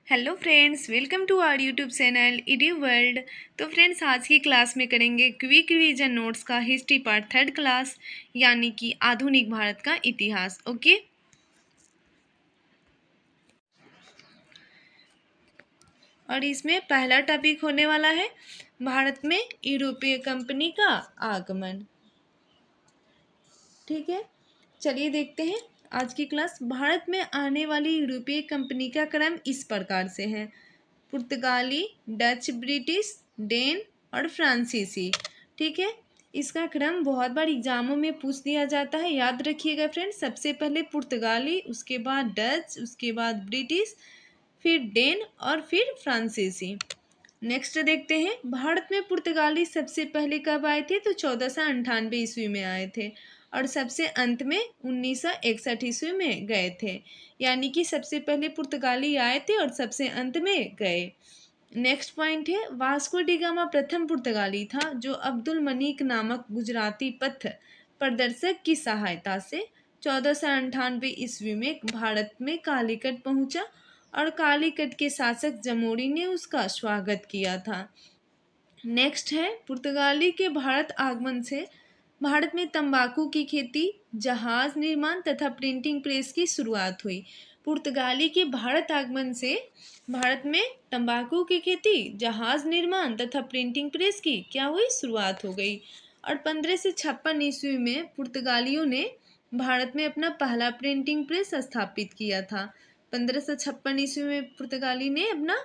Hello friends, welcome to our YouTube channel ED world. तो friends, आज की class में करेंगे क्विक रिवीजन नोट्स का हिस्ट्री पार्ट थर्ड क्लास, यानी कि आधुनिक भारत का इतिहास। ओके, और इसमें पहला टॉपिक होने वाला है भारत में यूरोपीय कंपनी का आगमन। ठीक है, चलिए देखते हैं आज की क्लास। भारत में आने वाली यूरोपीय कंपनी का क्रम इस प्रकार से है: पुर्तगाली, डच, ब्रिटिश, डेन और फ्रांसीसी। ठीक है, इसका क्रम बहुत बार एग्जामों में पूछ दिया जाता है, याद रखिएगा फ्रेंड्स। सबसे पहले पुर्तगाली, उसके बाद डच, उसके बाद ब्रिटिश, फिर डेन और फिर फ्रांसीसी। नेक्स्ट देखते हैं, भारत में पुर्तगाली सबसे पहले कब आए थे? तो 1498 ईस्वी में आए थे और सबसे अंत में 1961 ईस्वी में गए थे। यानी कि सबसे पहले पुर्तगाली आए थे और सबसे अंत में गए। नेक्स्ट पॉइंट है, वास्को डी गामा प्रथम पुर्तगाली था जो अब्दुल मनीक नामक गुजराती पथ प्रदर्शक की सहायता से 1498 ईस्वी में भारत में कालीकट पहुंचा और कालीकट के शासक जमोरी ने उसका स्वागत किया था। नेक्स्ट है, पुर्तगाली के भारत आगमन से भारत में तंबाकू की खेती, जहाज निर्माण तथा प्रिंटिंग प्रेस की शुरुआत हुई। पुर्तगाली के भारत आगमन से भारत में तंबाकू की खेती, जहाज निर्माण तथा प्रिंटिंग प्रेस की क्या हुई? शुरुआत हो गई। और 1556 ईस्वी में पुर्तगालियों ने भारत में अपना पहला प्रिंटिंग प्रेस स्थापित किया था। 1556 ईस्वी में पुर्तगाली ने अपना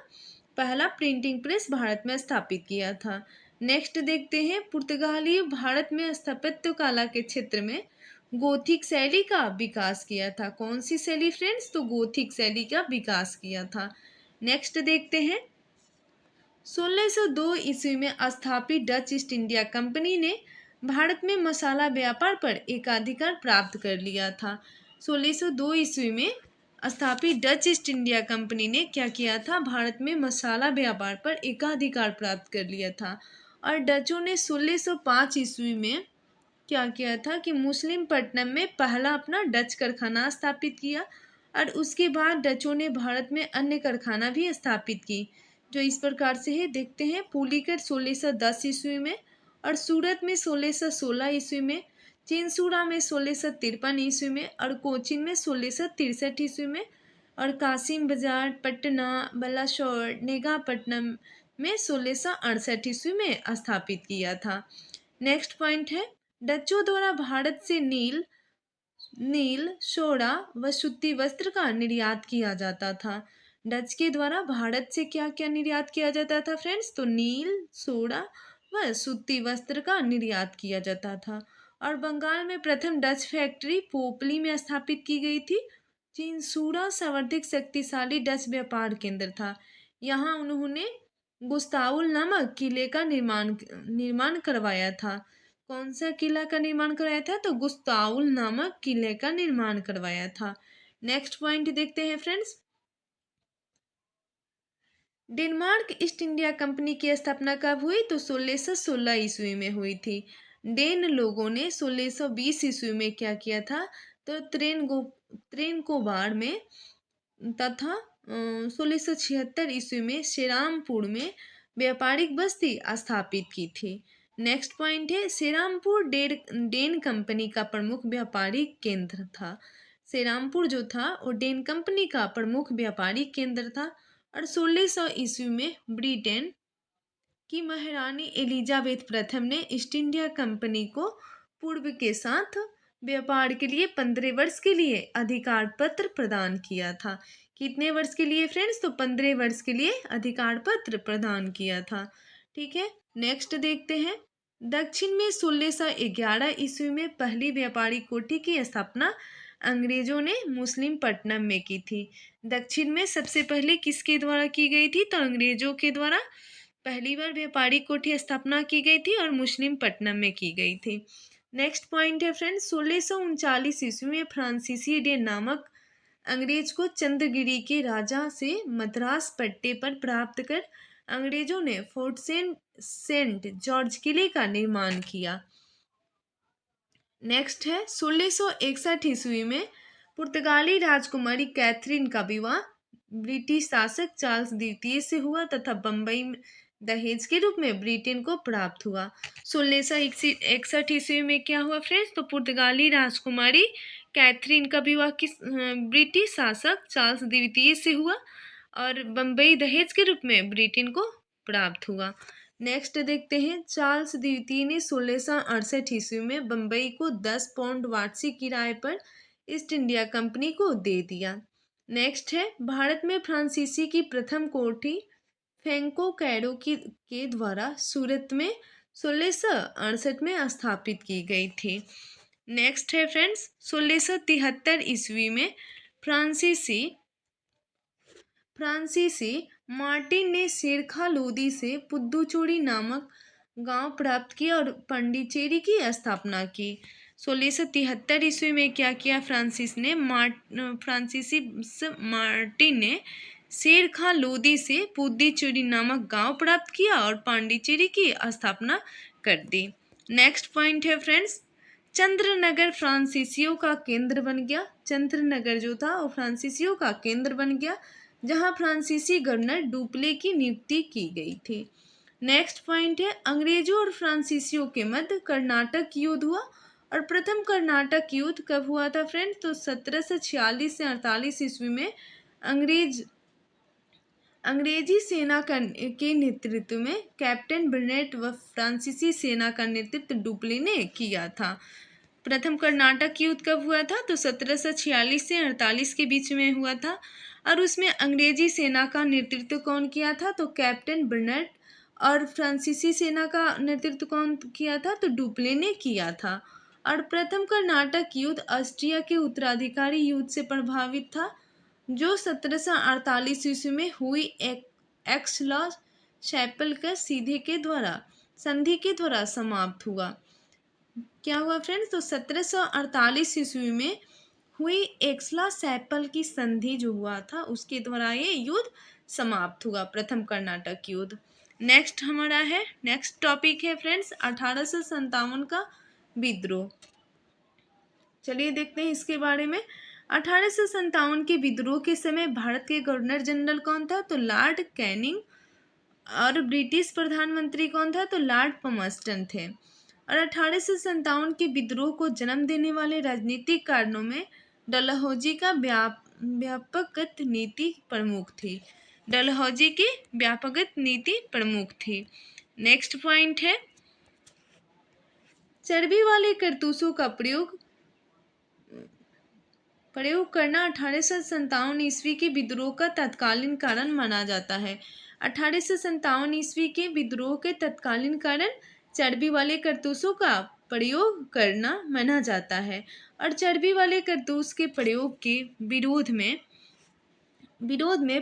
पहला प्रिंटिंग प्रेस भारत में स्थापित किया था। नेक्स्ट देखते हैं, पुर्तगाली भारत में स्थापत्य कला के क्षेत्र में गोथिक शैली का विकास किया था। कौन सी शैली फ्रेंड्स? तो गोथिक शैली का विकास किया था। नेक्स्ट देखते हैं, 1602 ईस्वी में स्थापित डच ईस्ट इंडिया कंपनी ने भारत में मसाला व्यापार पर एकाधिकार प्राप्त कर लिया था। 1602 ईस्वी में स्थापित डच ईस्ट इंडिया कंपनी ने क्या किया था? भारत में मसाला व्यापार पर एकाधिकार प्राप्त कर लिया था। और डचों ने 1605 ईस्वी में क्या किया था कि मुस्लिम पट्टनम में पहला अपना डच कारखाना स्थापित किया और उसके बाद डचों ने भारत में अन्य कारखाना भी स्थापित की, जो इस प्रकार से है। देखते हैं, पुलिकट 1610 ईस्वी में और सूरत में 1616 ईस्वी में, चिंसूरा में 1653 ईस्वी में और कोचीन में 1663 ईस्वी में और कासिम बाजार, पटना, बलाशौर, नेगापट्टनम में 1668 ईस्वी में स्थापित किया था। नेक्स्ट पॉइंट है, डचों द्वारा भारत से नील नील, सोडा व सूती वस्त्र का निर्यात किया जाता था। डच के द्वारा भारत से क्या क्या निर्यात किया जाता था फ्रेंड्स? तो नील, सोडा व सूती वस्त्र का निर्यात किया जाता था। और बंगाल में प्रथम डच फैक्ट्री पोपली में स्थापित की गई थी। चिंसूरा सर्वाधिक शक्तिशाली डच व्यापार केंद्र था। यहाँ उन्होंने गुस्ताउल नामक किले का निर्माण करवाया था। कौन सा किला का निर्माण करवाया था? तो गुस्ताउल नामक किले का निर्माण करवाया था। नेक्स्ट पॉइंट देखते हैं friends, Denmark east India company की स्थापना कब हुई? तो 1616 ईस्वी में हुई थी। डेन लोगों ने 1620 ईस्वी में क्या किया था? तो त्रेनकोबार में तथा 1676 ईस्वी में श्रीरामपुर में व्यापारिक बस्ती स्थापित की थी। नेक्स्ट पॉइंट है, श्रीरामपुर डेन कंपनी का प्रमुख व्यापारिक केंद्र था। श्रीरामपुर जो था वो डेन कंपनी का प्रमुख व्यापारिक केंद्र था। और 1600 ईस्वी में ब्रिटेन की महारानी एलिजाबेथ प्रथम ने ईस्ट इंडिया कंपनी को पूर्व के साथ व्यापार के लिए 15 वर्ष के लिए अधिकार पत्र प्रदान किया था। कितने वर्ष के लिए फ्रेंड्स? तो 15 वर्ष के लिए अधिकार पत्र प्रदान किया था। ठीक है, नेक्स्ट देखते हैं, दक्षिण में 1611 ईस्वी में पहली व्यापारी कोठी की स्थापना अंग्रेजों ने मुस्लिम पट्टनम में की थी। दक्षिण में सबसे पहले किसके द्वारा की गई थी? तो अंग्रेजों के द्वारा पहली बार व्यापारी कोठी स्थापना की गई थी और मुस्लिम पट्टनम में की गई थी। नेक्स्ट पॉइंट है फ्रेंड्स, 1639 ईस्वी में फ्रांसीसी डे नामक अंग्रेज को चंद्रगिरी के राजा से मद्रास पट्टे पर प्राप्त कर अंग्रेजों ने फोर्ट सेंट जॉर्ज किले का निर्माण किया। नेक्स्ट है, 1661 ईस्वी में पुर्तगाली राजकुमारी कैथरीन का विवाह ब्रिटिश शासक चार्ल्स द्वितीय से हुआ तथा बम्बई दहेज के रूप में ब्रिटेन को प्राप्त हुआ। 1661 ईस्वी में क्या हुआ फ्रेंड्स, तो पुर्तगाली राजकुमारी कैथरीन का विवाह किस ब्रिटिश शासक चार्ल्स द्वितीय से हुआ और बम्बई दहेज के रूप में ब्रिटेन को प्राप्त हुआ। नेक्स्ट देखते हैं, चार्ल्स द्वितीय ने 1668 ईस्वी में बम्बई को 10 पाउंड वार्षिक किराए पर ईस्ट इंडिया कंपनी को दे दिया। नेक्स्ट है, भारत में फ्रांसीसी की प्रथम कोठी फ्रैंको कैरो के द्वारा सूरत में 1668 में स्थापित की गई थी। नेक्स्ट है फ्रेंड्स, 1673 ईस्वी में फ्रांसीसी मार्टिन ने शेरखा लोदी से पुद्दुचेरी नामक गांव प्राप्त किया और पांडिचेरी की स्थापना की। 1673 ईस्वी में क्या किया फ्रांसीसी मार्टिन ने शेरखा लोदी से पुद्दुचेरी नामक गांव प्राप्त किया और पांडिचेरी की स्थापना कर दी। नेक्स्ट पॉइंट है फ्रेंड्स, चंद्रनगर फ्रांसीसियों का केंद्र बन गया। चंद्रनगर जो था वो फ्रांसीसियों का केंद्र बन गया, जहां फ्रांसीसी गवर्नर डुप्ले की नियुक्ति की गई थी। नेक्स्ट पॉइंट है, अंग्रेजों और फ्रांसीसियों के मध्य कर्नाटक युद्ध हुआ और प्रथम कर्नाटक युद्ध कब हुआ था फ्रेंड्स, तो 1746 से 48 ईस्वी में अंग्रेजी सेना के नेतृत्व में कैप्टन बर्नेट व फ्रांसीसी सेना का नेतृत्व डुप्ले ने किया था। प्रथम कर्नाटक युद्ध कब हुआ था, तो 1746 से 48 के बीच में हुआ था और उसमें अंग्रेजी सेना का नेतृत्व कौन किया था, तो कैप्टन बर्नेट, और फ्रांसीसी सेना का नेतृत्व कौन किया था, तो डुप्ले ने किया था। और प्रथम कर्नाटक युद्ध ऑस्ट्रिया के उत्तराधिकारी युद्ध से प्रभावित था, जो 1748 ईस्वी में हुई एक्स-लॉ शैपल का संधि के द्वारा समाप्त हुआ। क्या हुआ फ्रेंड्स, तो 1748 ईस्वी में हुई एक्स-लॉ शैपल की संधि जो हुआ था उसके द्वारा ये युद्ध समाप्त हुआ, प्रथम कर्नाटक युद्ध। नेक्स्ट टॉपिक है फ्रेंड्स 1857 का विद्रोह। चलिए देखते हैं इसके बारे में। 1857 के विद्रोह के समय भारत के गवर्नर जनरल कौन था, तो लॉर्ड कैनिंग, और ब्रिटिश प्रधानमंत्री कौन था, तो लॉर्ड पमस्टन थे। और 1857 के विद्रोह को जन्म देने वाले राजनीतिक कारणों में डलहौजी का व्यापक नीति प्रमुख थी। डलहौजी की व्यापक नीति प्रमुख थी। नेक्स्ट पॉइंट है, चर्बी वाले कारतूसों का प्रयोग करना 1857 ईस्वी के विद्रोह का तत्कालीन कारण माना जाता है। 1857 ईस्वी के विद्रोह के तत्कालीन कारण चर्बी वाले कारतूसों का प्रयोग करना माना जाता है। और चर्बी वाले कारतूस के प्रयोग के विरोध में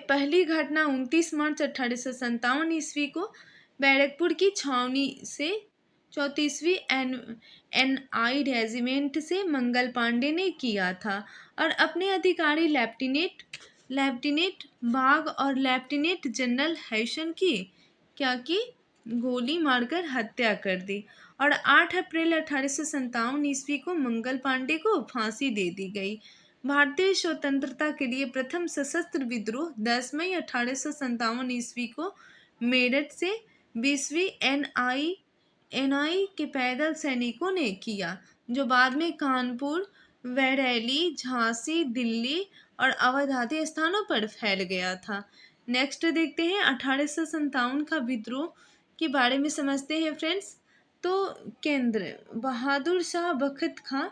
पहली घटना 29 मार्च 1857 ईस्वी को बैरकपुर की छावनी से 34वीं NI रेजिमेंट से मंगल पांडे ने किया था और अपने अधिकारी लेफ्टिनेंट बाग और लेफ्टिनेंट जनरल हैसन की गोली मारकर हत्या कर दी। और 8 अप्रैल 1857 ईस्वी को मंगल पांडे को फांसी दे दी गई। भारतीय स्वतंत्रता के लिए प्रथम सशस्त्र विद्रोह 10 मई 1857 ईस्वी को मेरठ से 20वीं NI के पैदल सैनिकों ने किया, जो बाद में कानपुर, बरेली, झांसी, दिल्ली और अवध आदि स्थानों पर फैल गया था। नेक्स्ट देखते हैं 1857 का विद्रोह के बारे में समझते हैं फ्रेंड्स। तो केंद्र बहादुर शाह बखत खां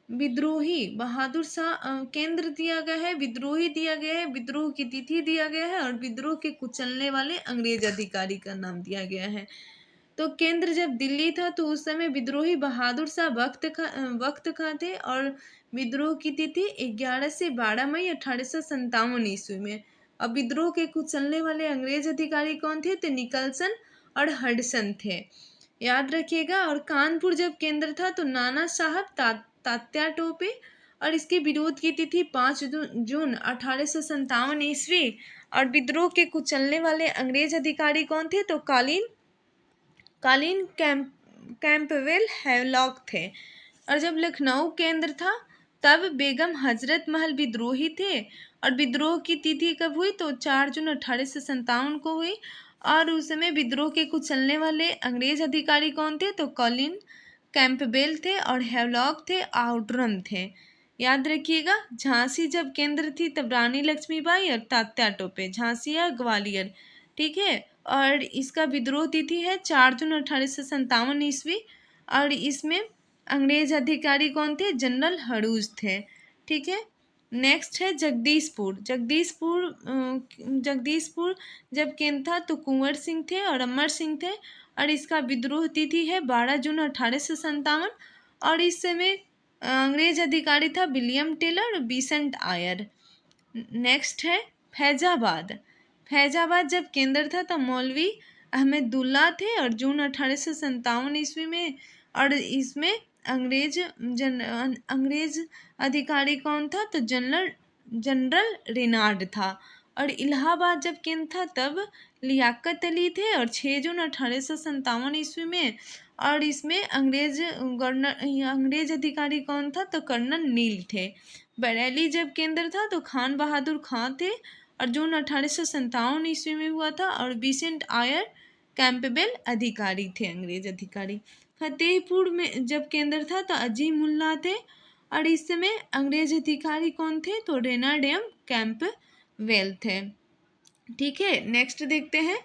विद्रोही, केंद्र दिया गया है, विद्रोही दिया गया है, विद्रोह की तिथि दिया गया है और विद्रोह के कुचलने वाले अंग्रेज अधिकारी का नाम दिया गया है। तो केंद्र जब दिल्ली था तो उस समय विद्रोही बहादुर शाह वक्त खां थे और विद्रोह की तिथि 11 से 12 मई 1857 ईस्वी में। अब विद्रोह के कुचलने वाले अंग्रेज अधिकारी कौन थे, तो निकलसन और हडसन थे, याद रखिएगा। और कानपुर जब केंद्र था तो नाना साहब तात्या टोपे, और इसके विरोध की तिथि 5 जून 1857 ईस्वी। और विद्रोह के कुचलने वाले अंग्रेज अधिकारी कौन थे, तो कैंपबेल हैवलॉक थे। और जब लखनऊ केंद्र था तब बेगम हजरत महल विद्रोही थे, और विद्रोह की तिथि कब हुई तो 4 जून 1857 को हुई। और उस समय विद्रोह के कुचलने वाले अंग्रेज अधिकारी कौन थे तो कॉलिन कैंपबेल थे और हेवलॉक थे, आउटरम थे। याद रखिएगा, झांसी जब केंद्र थी तब रानी लक्ष्मीबाई और तात्या टोपे, झांसी या ग्वालियर। ठीक है, और इसका विद्रोह तिथि है 4 जून 1857 ईस्वी, और इसमें अंग्रेज अधिकारी कौन थे, जनरल हडूज थे। ठीक है, नेक्स्ट है जगदीशपुर। जगदीशपुर जब केंद्र था तो कुंवर सिंह थे और अमर सिंह थे, और इसका विद्रोह तिथि है 12 जून 1857, और इस समय अंग्रेज अधिकारी था विलियम टेलर और बिसेंट आयर। नेक्स्ट है फैजाबाद। फैजाबाद जब केंद्र था तब मौलवी अहमदुल्ला थे, और जून 1857 ईस्वी में, और इसमें अंग्रेज अधिकारी कौन था तो जनरल रेनार्ड था। और इलाहाबाद जब केंद्र था तब लियाकत अली थे, और 6 जून 1857 ईस्वी में, और इसमें अंग्रेज अधिकारी कौन था तो कर्नल नील थे। बरेली जब केंद्र था तो खान बहादुर खां थे, और जून 1857 ईस्वी में हुआ था, और बिसेंट आयर कैंपबेल अधिकारी थे, अंग्रेज अधिकारी। फतेहपुर में जब केंद्र था तो अजीमुल्ला थे, और इस समय अंग्रेज अधिकारी कौन थे तो रेनार्ड एम कैंपबेल थे। ठीक है, नेक्स्ट देखते हैं।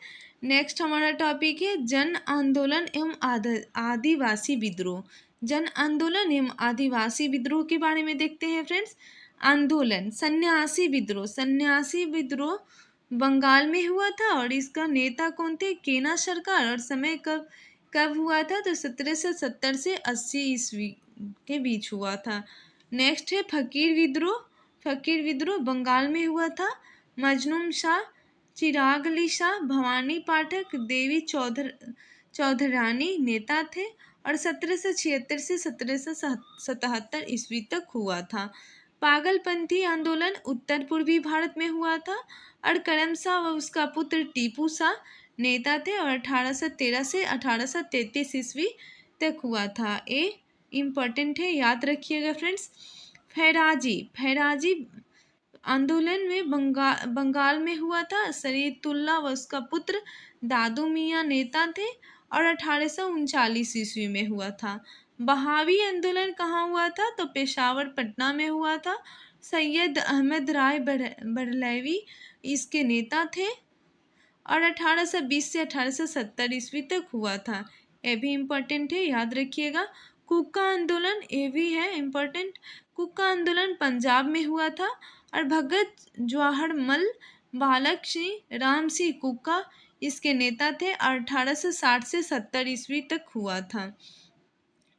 नेक्स्ट हमारा टॉपिक है जन आंदोलन एवं आदिवासी विद्रोह। जन आंदोलन एवं आदिवासी विद्रोह के बारे में देखते हैं फ्रेंड्स। आंदोलन, सन्यासी विद्रोह। सन्यासी विद्रोह बंगाल में हुआ था, और इसका नेता कौन थे, केना सरकार, और समय कब कब हुआ था तो 1770 से 80 ईस्वी के बीच हुआ था। नेक्स्ट है फकीर विद्रोह। फकीर विद्रोह बंगाल में हुआ था। मजनूम शाह, चिराग अली शाह, भवानी पाठक, देवी चौधरानी नेता थे, और 1776 से 1777 ईस्वी तक हुआ था। पागलपंथी आंदोलन उत्तर पूर्वी भारत में हुआ था, और करम शाह व उसका पुत्र टीपू शाह नेता थे, और 1813 से 1833 ईस्वी तक हुआ था। ये इम्पोर्टेंट है, याद रखिएगा फ्रेंड्स। फैराजी आंदोलन में बंगाल में हुआ था। शरीयतुल्लाह व उसका पुत्र दादू मियाँ नेता थे, और 1839 ईस्वी में हुआ था। बहावी आंदोलन कहाँ हुआ था तो पेशावर पटना में हुआ था। सैयद अहमद राय बरेलवी इसके नेता थे, और 1820 से 1870 ईस्वी तक हुआ था। ये भी इम्पोर्टेंट है, याद रखिएगा। कुका आंदोलन, ये भी है इम्पोर्टेंट। कुका आंदोलन पंजाब में हुआ था, और भगत जवाहरमल बालक सिंह राम सिंह कुका इसके नेता थे, और 1860 से 70 ईस्वी तक हुआ था।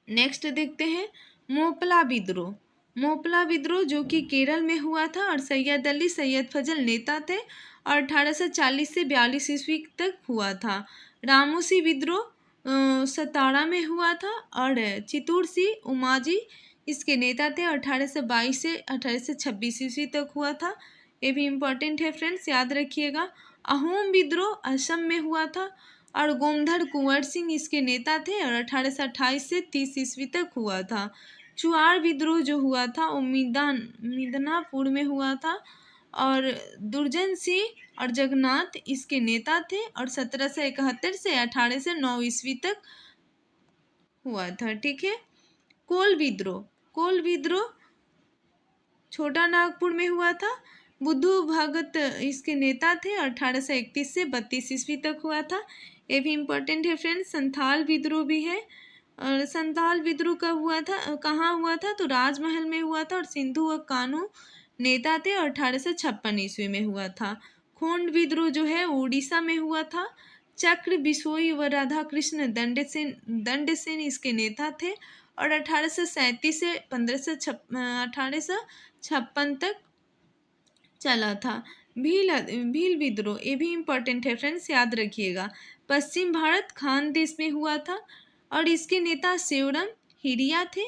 नेक्स्ट देखते हैं मोपला विद्रोह। मोपला विद्रोह जो कि केरल में हुआ था, और सैयद अली सैयद फजल नेता थे, और 1840 से 42 ईस्वी तक हुआ था। रामोसी विद्रोह सतारा में हुआ था, और चित्तूर सिंह उमाजी इसके नेता थे, और 1822 से 1826 ईस्वी तक हुआ था। ये भी इम्पोर्टेंट है फ्रेंड्स, याद रखिएगा। अहोम विद्रोह असम में हुआ था, और गोमधर कुंवर सिंह इसके नेता थे, और 1828 से 30 ईस्वी तक हुआ था। चुआर विद्रोह जो हुआ था वो मिदनापुर में हुआ था, और दुर्जन सिंह और जगन्नाथ इसके नेता थे, और 1771 से 1809 ईस्वी तक हुआ था। ठीक है, कोल विद्रोह छोटा नागपुर में हुआ था। बुद्धू भगत इसके नेता थे, और 1831 से 32 ईस्वी तक हुआ था। ये भी इम्पोर्टेंट है फ्रेंड्स। संथाल विद्रोह भी है, और संथाल विद्रोह कब हुआ था, कहाँ हुआ था तो राजमहल में हुआ था, और सिंधु व कानू नेता थे, और 1856 ईस्वी में हुआ था। खोंड विद्रोह जो है उड़ीसा में हुआ था। चक्र बिसोई व राधा कृष्ण दंडसेन इसके नेता थे, और 1837 से 1856 तक चला था। भील विद्रोह, ये भी इम्पोर्टेंट है फ्रेंड्स, याद रखिएगा। पश्चिम भारत खान देश में हुआ था, और इसके नेता सेवरम हिरिया थे,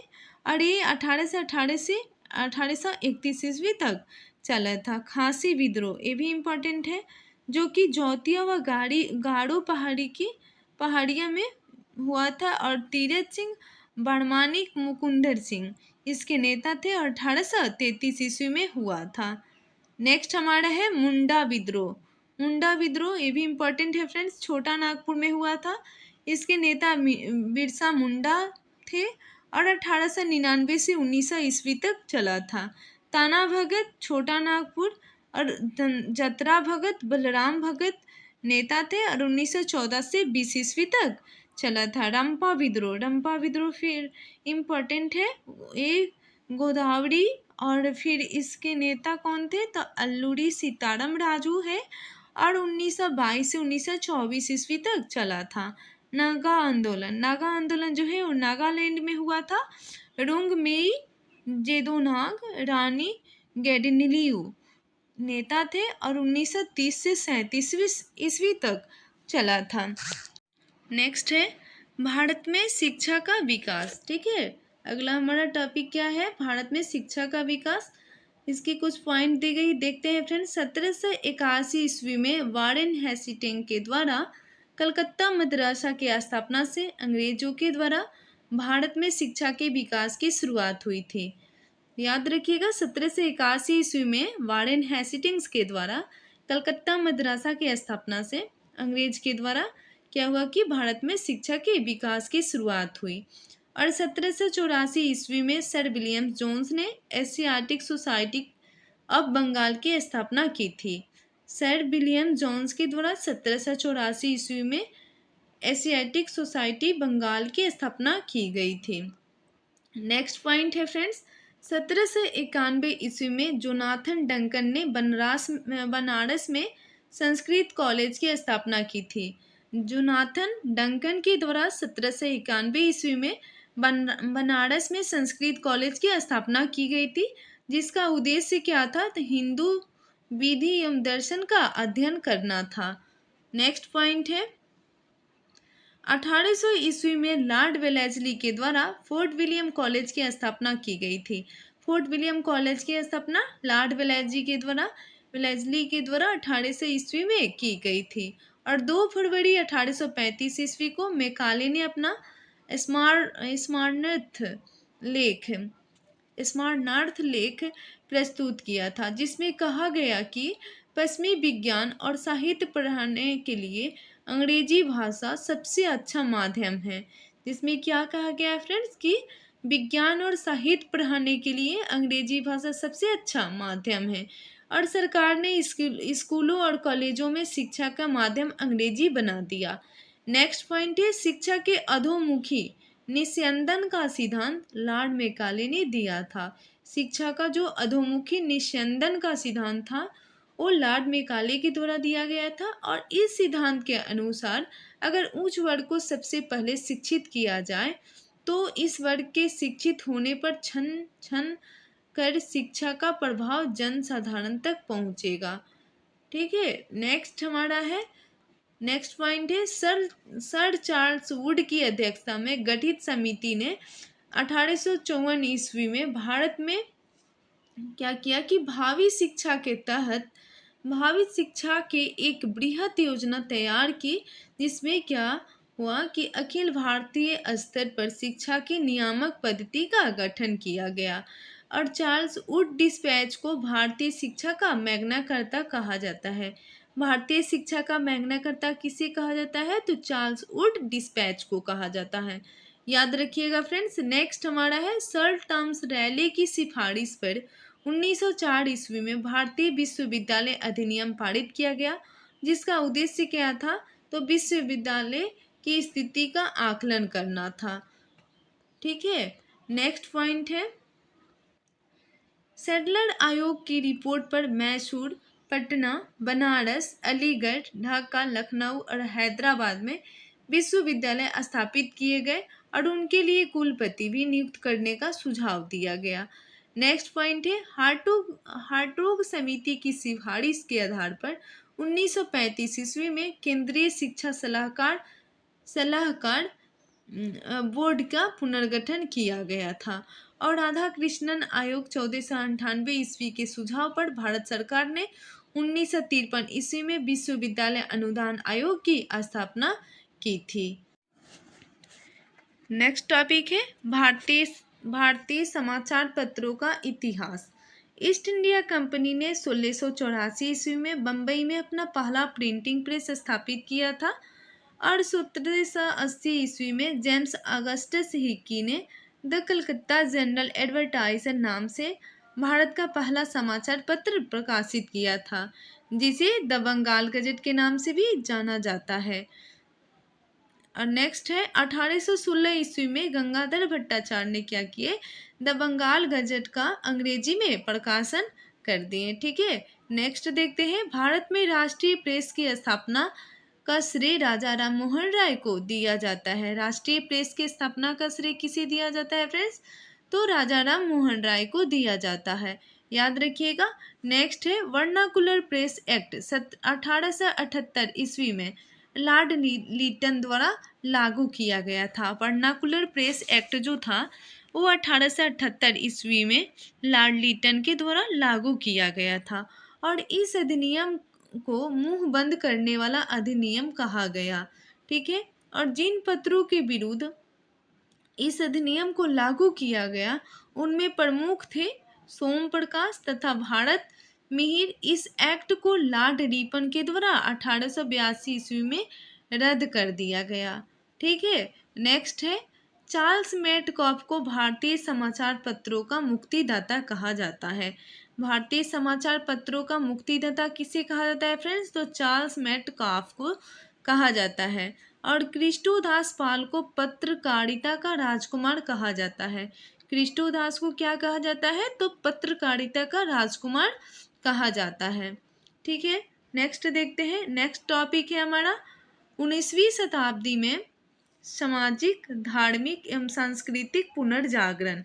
और ये 1818 से 1831 ईस्वी तक चला था। खासी विद्रोह, ये भी इम्पोर्टेंट है, जो कि जौतिया व गाड़ो पहाड़िया में हुआ था, और तीरथ सिंह बड़मानिक मुकुंदर सिंह इसके नेता थे और 1833 ईस्वी में हुआ था। नेक्स्ट हमारा है मुंडा विद्रोह। मुंडा विद्रोह ये भी इम्पोर्टेंट है फ्रेंड्स, छोटा नागपुर में हुआ था। इसके नेता बिरसा मुंडा थे और 1899 से 1900 ईस्वी तक चला था। ताना भगत छोटा नागपुर और जतरा भगत बलराम भगत नेता थे और 1914 से 20 ईस्वी तक चला था। रंपा विद्रोह फिर इम्पोर्टेंट है, ये गोदावरी और फिर इसके नेता कौन थे तो अल्लूरी सीताराम राजू है और 1922 से 1924 ईस्वी तक चला था। नागा आंदोलन जो है वो नागालैंड में हुआ था। रुंगमेई जेदोनाग रानी गेडिनलियू नेता थे और 1930 से 37 ईस्वी तक चला था। नेक्स्ट है भारत में शिक्षा का विकास। ठीक है, अगला हमारा टॉपिक क्या है, भारत में शिक्षा का विकास। इसकी कुछ पॉइंट दी गई, देखते हैं फ्रेंड्स। 1781 ईस्वी में वारेन हेस्टिंग्स के द्वारा कलकत्ता मदरसा की स्थापना से अंग्रेजों के द्वारा भारत में शिक्षा के विकास की शुरुआत हुई थी। याद रखिएगा, 1781 ईस्वी में वारेन हेस्टिंग्स के द्वारा कलकत्ता मदरसा की स्थापना से अंग्रेज के द्वारा क्या हुआ कि भारत में शिक्षा के विकास की शुरुआत हुई। और 1784 ईस्वी में सर विलियम जोन्स ने एशियाटिक सोसाइटी ऑफ बंगाल की स्थापना की थी। सर विलियम जोन्स के द्वारा 1784 ईस्वी में एशियाटिक सोसाइटी बंगाल की स्थापना की गई थी। नेक्स्ट पॉइंट है फ्रेंड्स, 1791 ईस्वी में जोनाथन डंकन ने बनारस में संस्कृत कॉलेज की स्थापना की थी। जोनाथन डंकन के द्वारा 1791 ईस्वी में बनारस में संस्कृत कॉलेज की स्थापना की गई थी, जिसका उद्देश्य क्या था तो हिंदू विधि एवं दर्शन का अध्ययन करना था। नेक्स्ट पॉइंट है, 1800 ईस्वी में लॉर्ड वेलेस्ली के द्वारा फोर्ट विलियम कॉलेज की स्थापना की गई थी। फोर्ट विलियम कॉलेज की स्थापना लॉर्ड वेलेस्ली के द्वारा 1800 ईस्वी में की गई थी। और 2 फरवरी 1835 ईस्वी को मैकाले ने अपना स्मारनार्थ लेख प्रस्तुत किया था, जिसमें कहा गया कि पश्चिमी विज्ञान और साहित्य पढ़ाने के लिए अंग्रेजी भाषा सबसे अच्छा माध्यम है। जिसमें क्या कहा गया है फ्रेंड्स कि विज्ञान और साहित्य पढ़ाने के लिए अंग्रेजी भाषा सबसे अच्छा माध्यम है। और सरकार ने स्कूलों और कॉलेजों में शिक्षा का माध्यम अंग्रेजी बना दिया। नेक्स्ट पॉइंट है, शिक्षा के अधोमुखी निस्यंदन का सिद्धांत लॉर्ड मैकाले ने दिया था। शिक्षा का जो अधोमुखी निस्यंदन का सिद्धांत था वो लॉर्ड मैकाले के द्वारा दिया गया था। और इस सिद्धांत के अनुसार अगर उच्च वर्ग को सबसे पहले शिक्षित किया जाए तो इस वर्ग के शिक्षित होने पर क्षण क्षण कर शिक्षा का प्रभाव जनसाधारण तक पहुंचेगा। ठीक है, नेक्स्ट पॉइंट है, सर चार्ल्स वुड की अध्यक्षता में गठित समिति ने 1854 ईस्वी में भारत में क्या किया कि भावी शिक्षा के तहत भावी शिक्षा के एक बृहत योजना तैयार की, जिसमें क्या हुआ कि अखिल भारतीय स्तर पर शिक्षा की नियामक पद्धति का गठन किया गया। और चार्ल्स वुड डिस्पैच को भारतीय शिक्षा का मैग्ना कार्टा कहा जाता है। भारतीय शिक्षा का मैग्ना कार्टा किसे कहा जाता है तो चार्ल्स वुड डिस्पैच को कहा जाता है। याद रखिएगा फ्रेंड्स। नेक्स्ट हमारा है, सर टॉमस रैले की सिफारिश पर 1904 ईस्वी में भारतीय विश्वविद्यालय अधिनियम पारित किया गया, जिसका उद्देश्य क्या था तो विश्वविद्यालय की स्थिति का आकलन करना था। ठीक है, नेक्स्ट पॉइंट है, सैडलर आयोग की रिपोर्ट पर मैसूर, पटना, बनारस, अलीगढ़, ढाका, लखनऊ और हैदराबाद में विश्वविद्यालय स्थापित किए गए और उनके लिए कुलपति भी नियुक्त करने का सुझाव दिया गया। नेक्स्ट पॉइंट है, हार्टोग समिति की सिफारिश के आधार पर 1935 ईस्वी में केंद्रीय शिक्षा सलाहकार बोर्ड का पुनर्गठन किया गया था। और राधा कृष्णन आयोग 1498 ईस्वी के सुझाव पर भारत सरकार ने 1953 ईस्वी में विश्वविद्यालय अनुदान आयोग की स्थापना की थी। नेक्स्ट टॉपिक है, भारतीय भारतीय समाचार पत्रों का इतिहास। ईस्ट इंडिया कंपनी ने 1684 ईस्वी में बम्बई में अपना पहला प्रिंटिंग प्रेस स्थापित किया था और 1780 ईस्वी में जेम्स अगस्टस हिक्की ने द कलकत्ता जनरल एडवर्टाइजर नाम से भारत का पहला समाचार पत्र प्रकाशित किया था, जिसे द बंगाल गजट के नाम से भी जाना जाता है। और नेक्स्ट है 1816 ईस्वी में गंगाधर भट्टाचार्य ने क्या किए, द बंगाल गजट का अंग्रेजी में प्रकाशन कर दिए। ठीक है, नेक्स्ट देखते हैं भारत में राष्ट्रीय प्रेस की स्थापना का श्रेय राजा राम मोहन राय को दिया जाता है। राष्ट्रीय प्रेस की स्थापना का श्रेय किसे दिया जाता है फ्रेंड्स, तो राजा राम मोहन राय को दिया जाता है, याद रखिएगा। नेक्स्ट है वर्नाकुलर प्रेस एक्ट 1878 ईस्वी में लॉर्ड लीटन द्वारा लागू किया गया था। वर्नाकुलर प्रेस एक्ट जो था वो 1878 ईस्वी में लॉर्ड लीटन के द्वारा लागू किया गया था और इस अधिनियम को मुंह बंद करने वाला अधिनियम कहा गया। ठीक है, और जिन पत्रों के विरुद्ध इस अधिनियम को लागू किया गया उनमें प्रमुख थे सोम प्रकाश तथा भारत मिहिर। इस एक्ट को लॉर्ड रिपन के द्वारा 1882 ईस्वी में रद्द कर दिया गया। ठीक है, नेक्स्ट है चार्ल्स मेटकॉफ को भारतीय समाचार पत्रों का मुक्तिदाता कहा जाता है। भारतीय समाचार पत्रों का मुक्तिदाता किसे कहा जाता है फ्रेंड्स, तो चार्ल्स मेटकॉफ को कहा जाता है। और कृष्णोदास पाल को पत्रकारिता का राजकुमार कहा जाता है। कृष्णोदास को क्या कहा जाता है, तो पत्रकारिता का राजकुमार कहा जाता है। ठीक है, नेक्स्ट देखते हैं। नेक्स्ट टॉपिक है हमारा 19वीं शताब्दी में सामाजिक, धार्मिक एवं सांस्कृतिक पुनर्जागरण।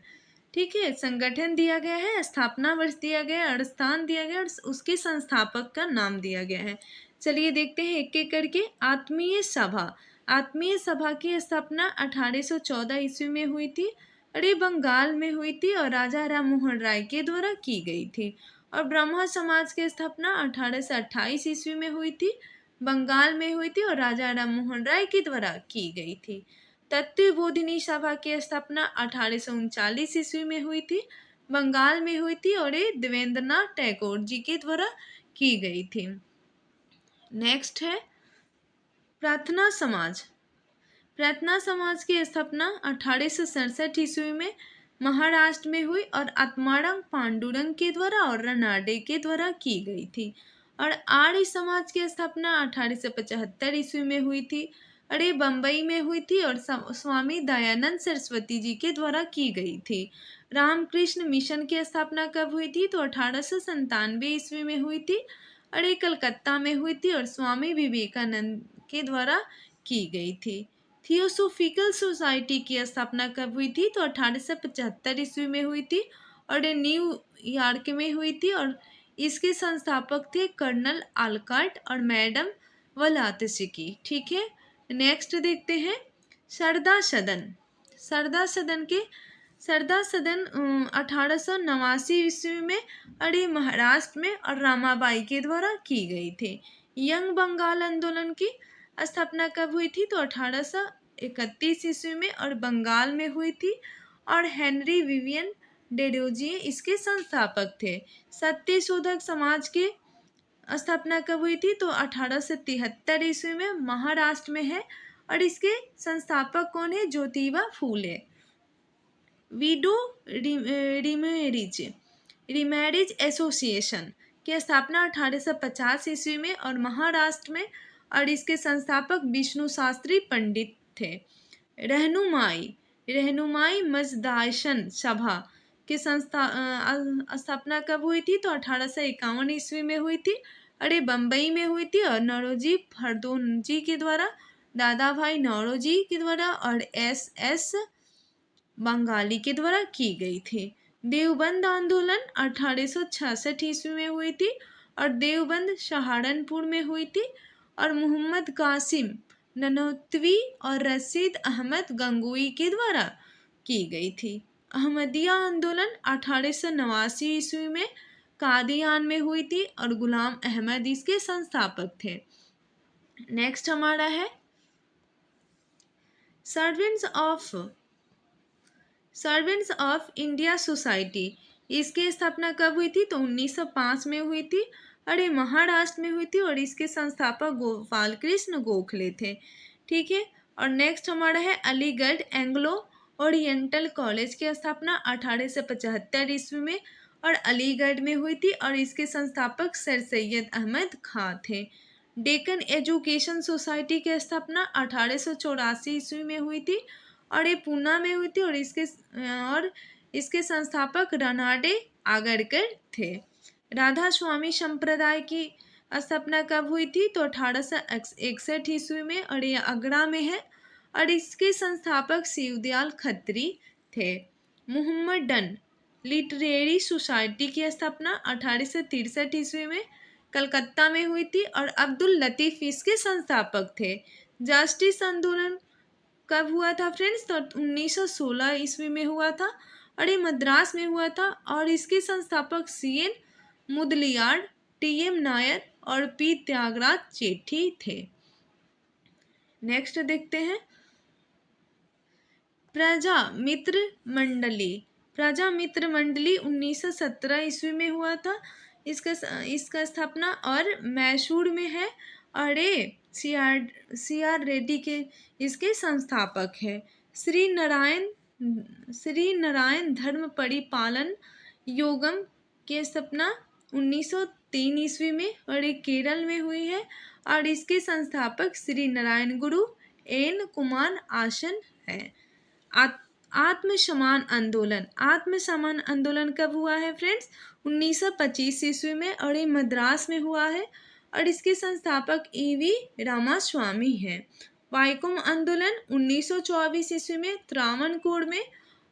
ठीक है, संगठन दिया गया है, स्थापना वर्ष दिया गया है और स्थान दिया गया है और उसके संस्थापक का नाम दिया गया है। चलिए देखते हैं एक एक करके। आत्मीय सभा। आत्मीय सभा की स्थापना 1814 ईस्वी में हुई थी और ये बंगाल में हुई थी और राजा राम मोहन राय के द्वारा की गई थी। और ब्रह्म समाज की स्थापना 1828 ईस्वी में हुई थी, बंगाल में हुई थी और राजा राम मोहन राय के द्वारा की गई थी। तत्व बोधिनी सभा की स्थापना 1839 ईस्वी में हुई थी, बंगाल में हुई थी और ये देवेंद्रनाथ टैगोर जी के द्वारा की गई थी। नेक्स्ट है प्रार्थना समाज। प्रार्थना समाज की स्थापना 1867 ईस्वी में महाराष्ट्र में हुई और आत्माराम पांडुरंग के द्वारा और रनाडे के द्वारा की गई थी। और आर्य समाज की स्थापना 1875 ईस्वी में हुई थी और ये बम्बई में हुई थी और स्वामी दयानंद सरस्वती जी के द्वारा की गई थी। रामकृष्ण मिशन की स्थापना कब हुई थी, तो 1897 ईस्वी में हुई थी और ये कलकत्ता में हुई थी और स्वामी विवेकानंद के द्वारा की गई थी। थियोसोफिकल सोसाइटी की स्थापना कब हुई थी, तो 1875 ईस्वी में हुई थी और ये न्यूयॉर्क में हुई थी और इसके संस्थापक थे कर्नल आलकाट और मैडम वलातस्की। ठीक है, नेक्स्ट देखते हैं सरदा सदन। सरदा सदन 1889 ईस्वी में अरे महाराष्ट्र में और रामाबाई के द्वारा की गई थी। यंग बंगाल आंदोलन की स्थापना कब हुई थी, तो 1831 ईस्वी में और बंगाल में हुई थी और हेनरी विवियन डेरोजिए इसके संस्थापक थे। सत्य शोधक समाज के स्थापना कब हुई थी, तो 1873 ईस्वी में महाराष्ट्र में है और इसके संस्थापक कौन है, Jyotiba Phule. Window remarriage association की स्थापना 1850 ईस्वी में और महाराष्ट्र में और इसके संस्थापक विष्णु शास्त्री पंडित थे। रहनुमाई मजदाशन सभा की स्थापना कब हुई थी, तो 1851 ईस्वी में हुई थी और ये बम्बई में हुई थी और नौरोजी फरदोनजी के द्वारा, दादा भाई नौरोजी के द्वारा और एस बंगाली के द्वारा की गई थी। देवबंद आंदोलन 1866 ईस्वी में हुई थी और देवबंद सहारनपुर में हुई थी और मोहम्मद कासिम ननोतवी और रशीद अहमद गंगोई के द्वारा की गई थी। अहमदिया आंदोलन 1889 ईस्वी में कादियान में हुई थी और गुलाम अहमद इसके संस्थापक थे। नेक्स्ट हमारा है servants servants of India society, इसकी स्थापना कब हुई थी? तो 1905 में हुई थी और ये महाराष्ट्र में हुई थी और इसके संस्थापक गोपाल कृष्ण गोखले थे। ठीक है। और नेक्स्ट हमारा है अलीगढ़ एंग्लो ओरिएंटल कॉलेज की स्थापना 1875 ईस्वी में और अलीगढ़ में हुई थी और इसके संस्थापक सर सैयद अहमद खां थे। डेक्कन एजुकेशन सोसाइटी की स्थापना 1884 ईस्वी में हुई थी और ये पूना में हुई थी और इसके संस्थापक रनाडे आगरकर थे। राधा स्वामी संप्रदाय की स्थापना कब हुई थी? तो 1861 ईस्वी में और ये आगरा में है और इसके संस्थापक शिवदयाल खत्री थे। मोहम्मद डन लिटरेरी सोसाइटी की स्थापना 1863 ईस्वी में कलकत्ता में हुई थी और अब्दुल लतीफ़ इसके संस्थापक थे। जस्टिस आंदोलन कब हुआ था फ्रेंड्स? तो 1916 ईस्वी में हुआ था और ये मद्रास में हुआ था और इसके संस्थापक CN मुदलियार, TM नायर और P त्यागराज चेठी थे। नेक्स्ट देखते हैं प्रजा मित्र मंडली। प्रजा मित्र मंडली 1917 ईस्वी में हुआ था। इसका स्थापना और मैसूर में है और ये CR रेड्डी के इसके संस्थापक है। श्री नारायण धर्म परिपालन योगम की स्थापना 1903 ईस्वी में और ये केरल में हुई है और इसके संस्थापक श्री नारायण गुरु N कुमार आसन है। आत्मसम्मान आंदोलन कब हुआ है फ्रेंड्स? 1925 ईस्वी में और ये मद्रास में हुआ है और इसके संस्थापक EV रामास्वामी हैं। वाइकोम आंदोलन 1924 ईस्वी में त्रावणकोर में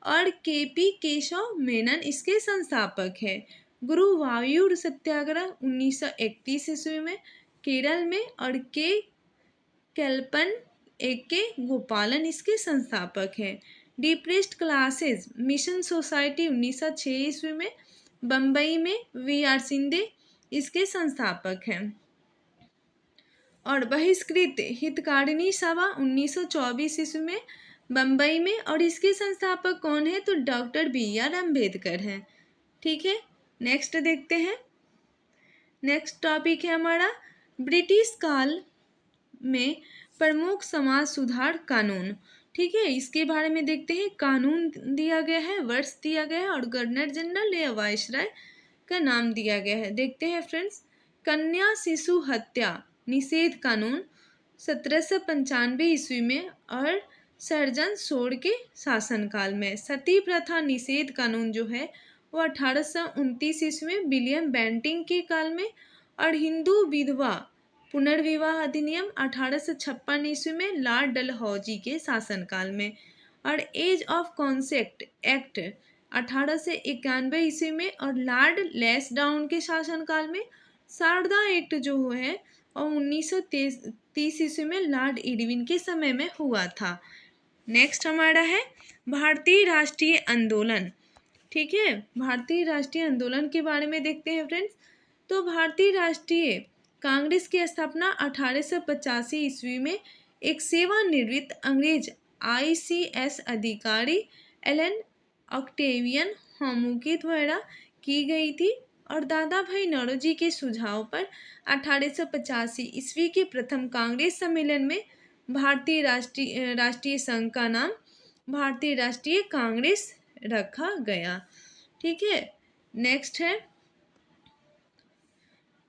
और KP केशव मेनन इसके संस्थापक है। गुरुवायूर सत्याग्रह 1931 ईस्वी में केरल में और केलपन AK गोपालन इसके संस्थापक हैं। डिप्रेस्ड क्लासेस मिशन सोसाइटी 1906 ईस्वी में बम्बई में VR सिंधे इसके संस्थापक हैं। और बहिष्कृत हितकारिणी सभा 1924 ईस्वी में बम्बई में और इसके संस्थापक कौन है? तो डॉक्टर BR अम्बेडकर हैं। ठीक है। नेक्स्ट देखते हैं। नेक्स्ट टॉपिक है हमारा ब्रिटिश काल में प्रमुख समाज सुधार कानून। ठीक है, इसके बारे में देखते हैं। कानून दिया गया है, वर्ष दिया गया है और गवर्नर जनरल या वायसराय का नाम दिया गया है। देखते हैं फ्रेंड्स। कन्या शिशु हत्या निषेध कानून 1795 ईस्वी में और सर्जन सोड के शासनकाल में। सती प्रथा निषेध कानून जो है वो 1829 ईस्वी में विलियम बेंटिंग के काल में और हिंदू विधवा पुनर्विवाह अधिनियम 1856 ईस्वी में लॉर्ड डलहौजी के शासनकाल में और एज ऑफ कॉन्सेप्ट एक्ट 1891 ईस्वी में और लॉर्ड लेस्डाउन के शासनकाल में। शारदा एक्ट जो है और 1930 ईस्वी में लॉर्ड इरविन के समय में हुआ था। नेक्स्ट हमारा है भारतीय राष्ट्रीय आंदोलन। ठीक है, भारतीय राष्ट्रीय आंदोलन के बारे में देखते हैं फ्रेंड्स। तो भारतीय राष्ट्रीय कांग्रेस की स्थापना 1885 ईस्वी में एक सेवानिवृत्त अंग्रेज ICS अधिकारी एलन ऑक्टेवियन होमू द्वारा की गई थी और दादा भाई नौरोजी के सुझाव पर 1885 ईस्वी के प्रथम कांग्रेस सम्मेलन में भारतीय राष्ट्रीय संघ का नाम भारतीय राष्ट्रीय कांग्रेस रखा गया। ठीक है। नेक्स्ट है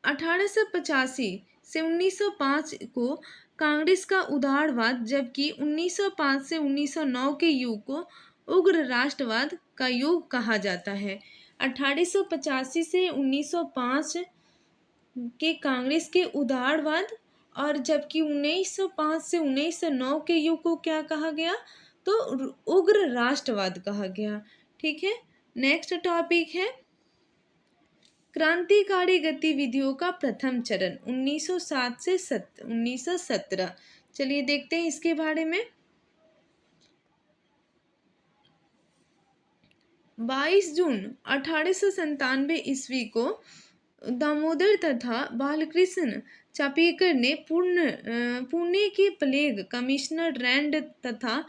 1885 से 1905 को कांग्रेस का उदारवाद, जबकि 1905 से 1909 के युग को उग्र राष्ट्रवाद का युग कहा जाता है। 1885 से 1905 के कांग्रेस के उदारवाद और जबकि 1905 से 1909 के युग को क्या कहा गया? तो उग्र राष्ट्रवाद कहा गया। ठीक है। नेक्स्ट टॉपिक है क्रांतिकारी गतिविधियों का प्रथम चरण 1907 से 1917। चलिए देखते हैं इसके बारे में। 22 जून 1897 ईस्वी को दामोदर तथा बालकृष्ण चापेकर ने पुणे के प्लेग कमिश्नर रैंड तथा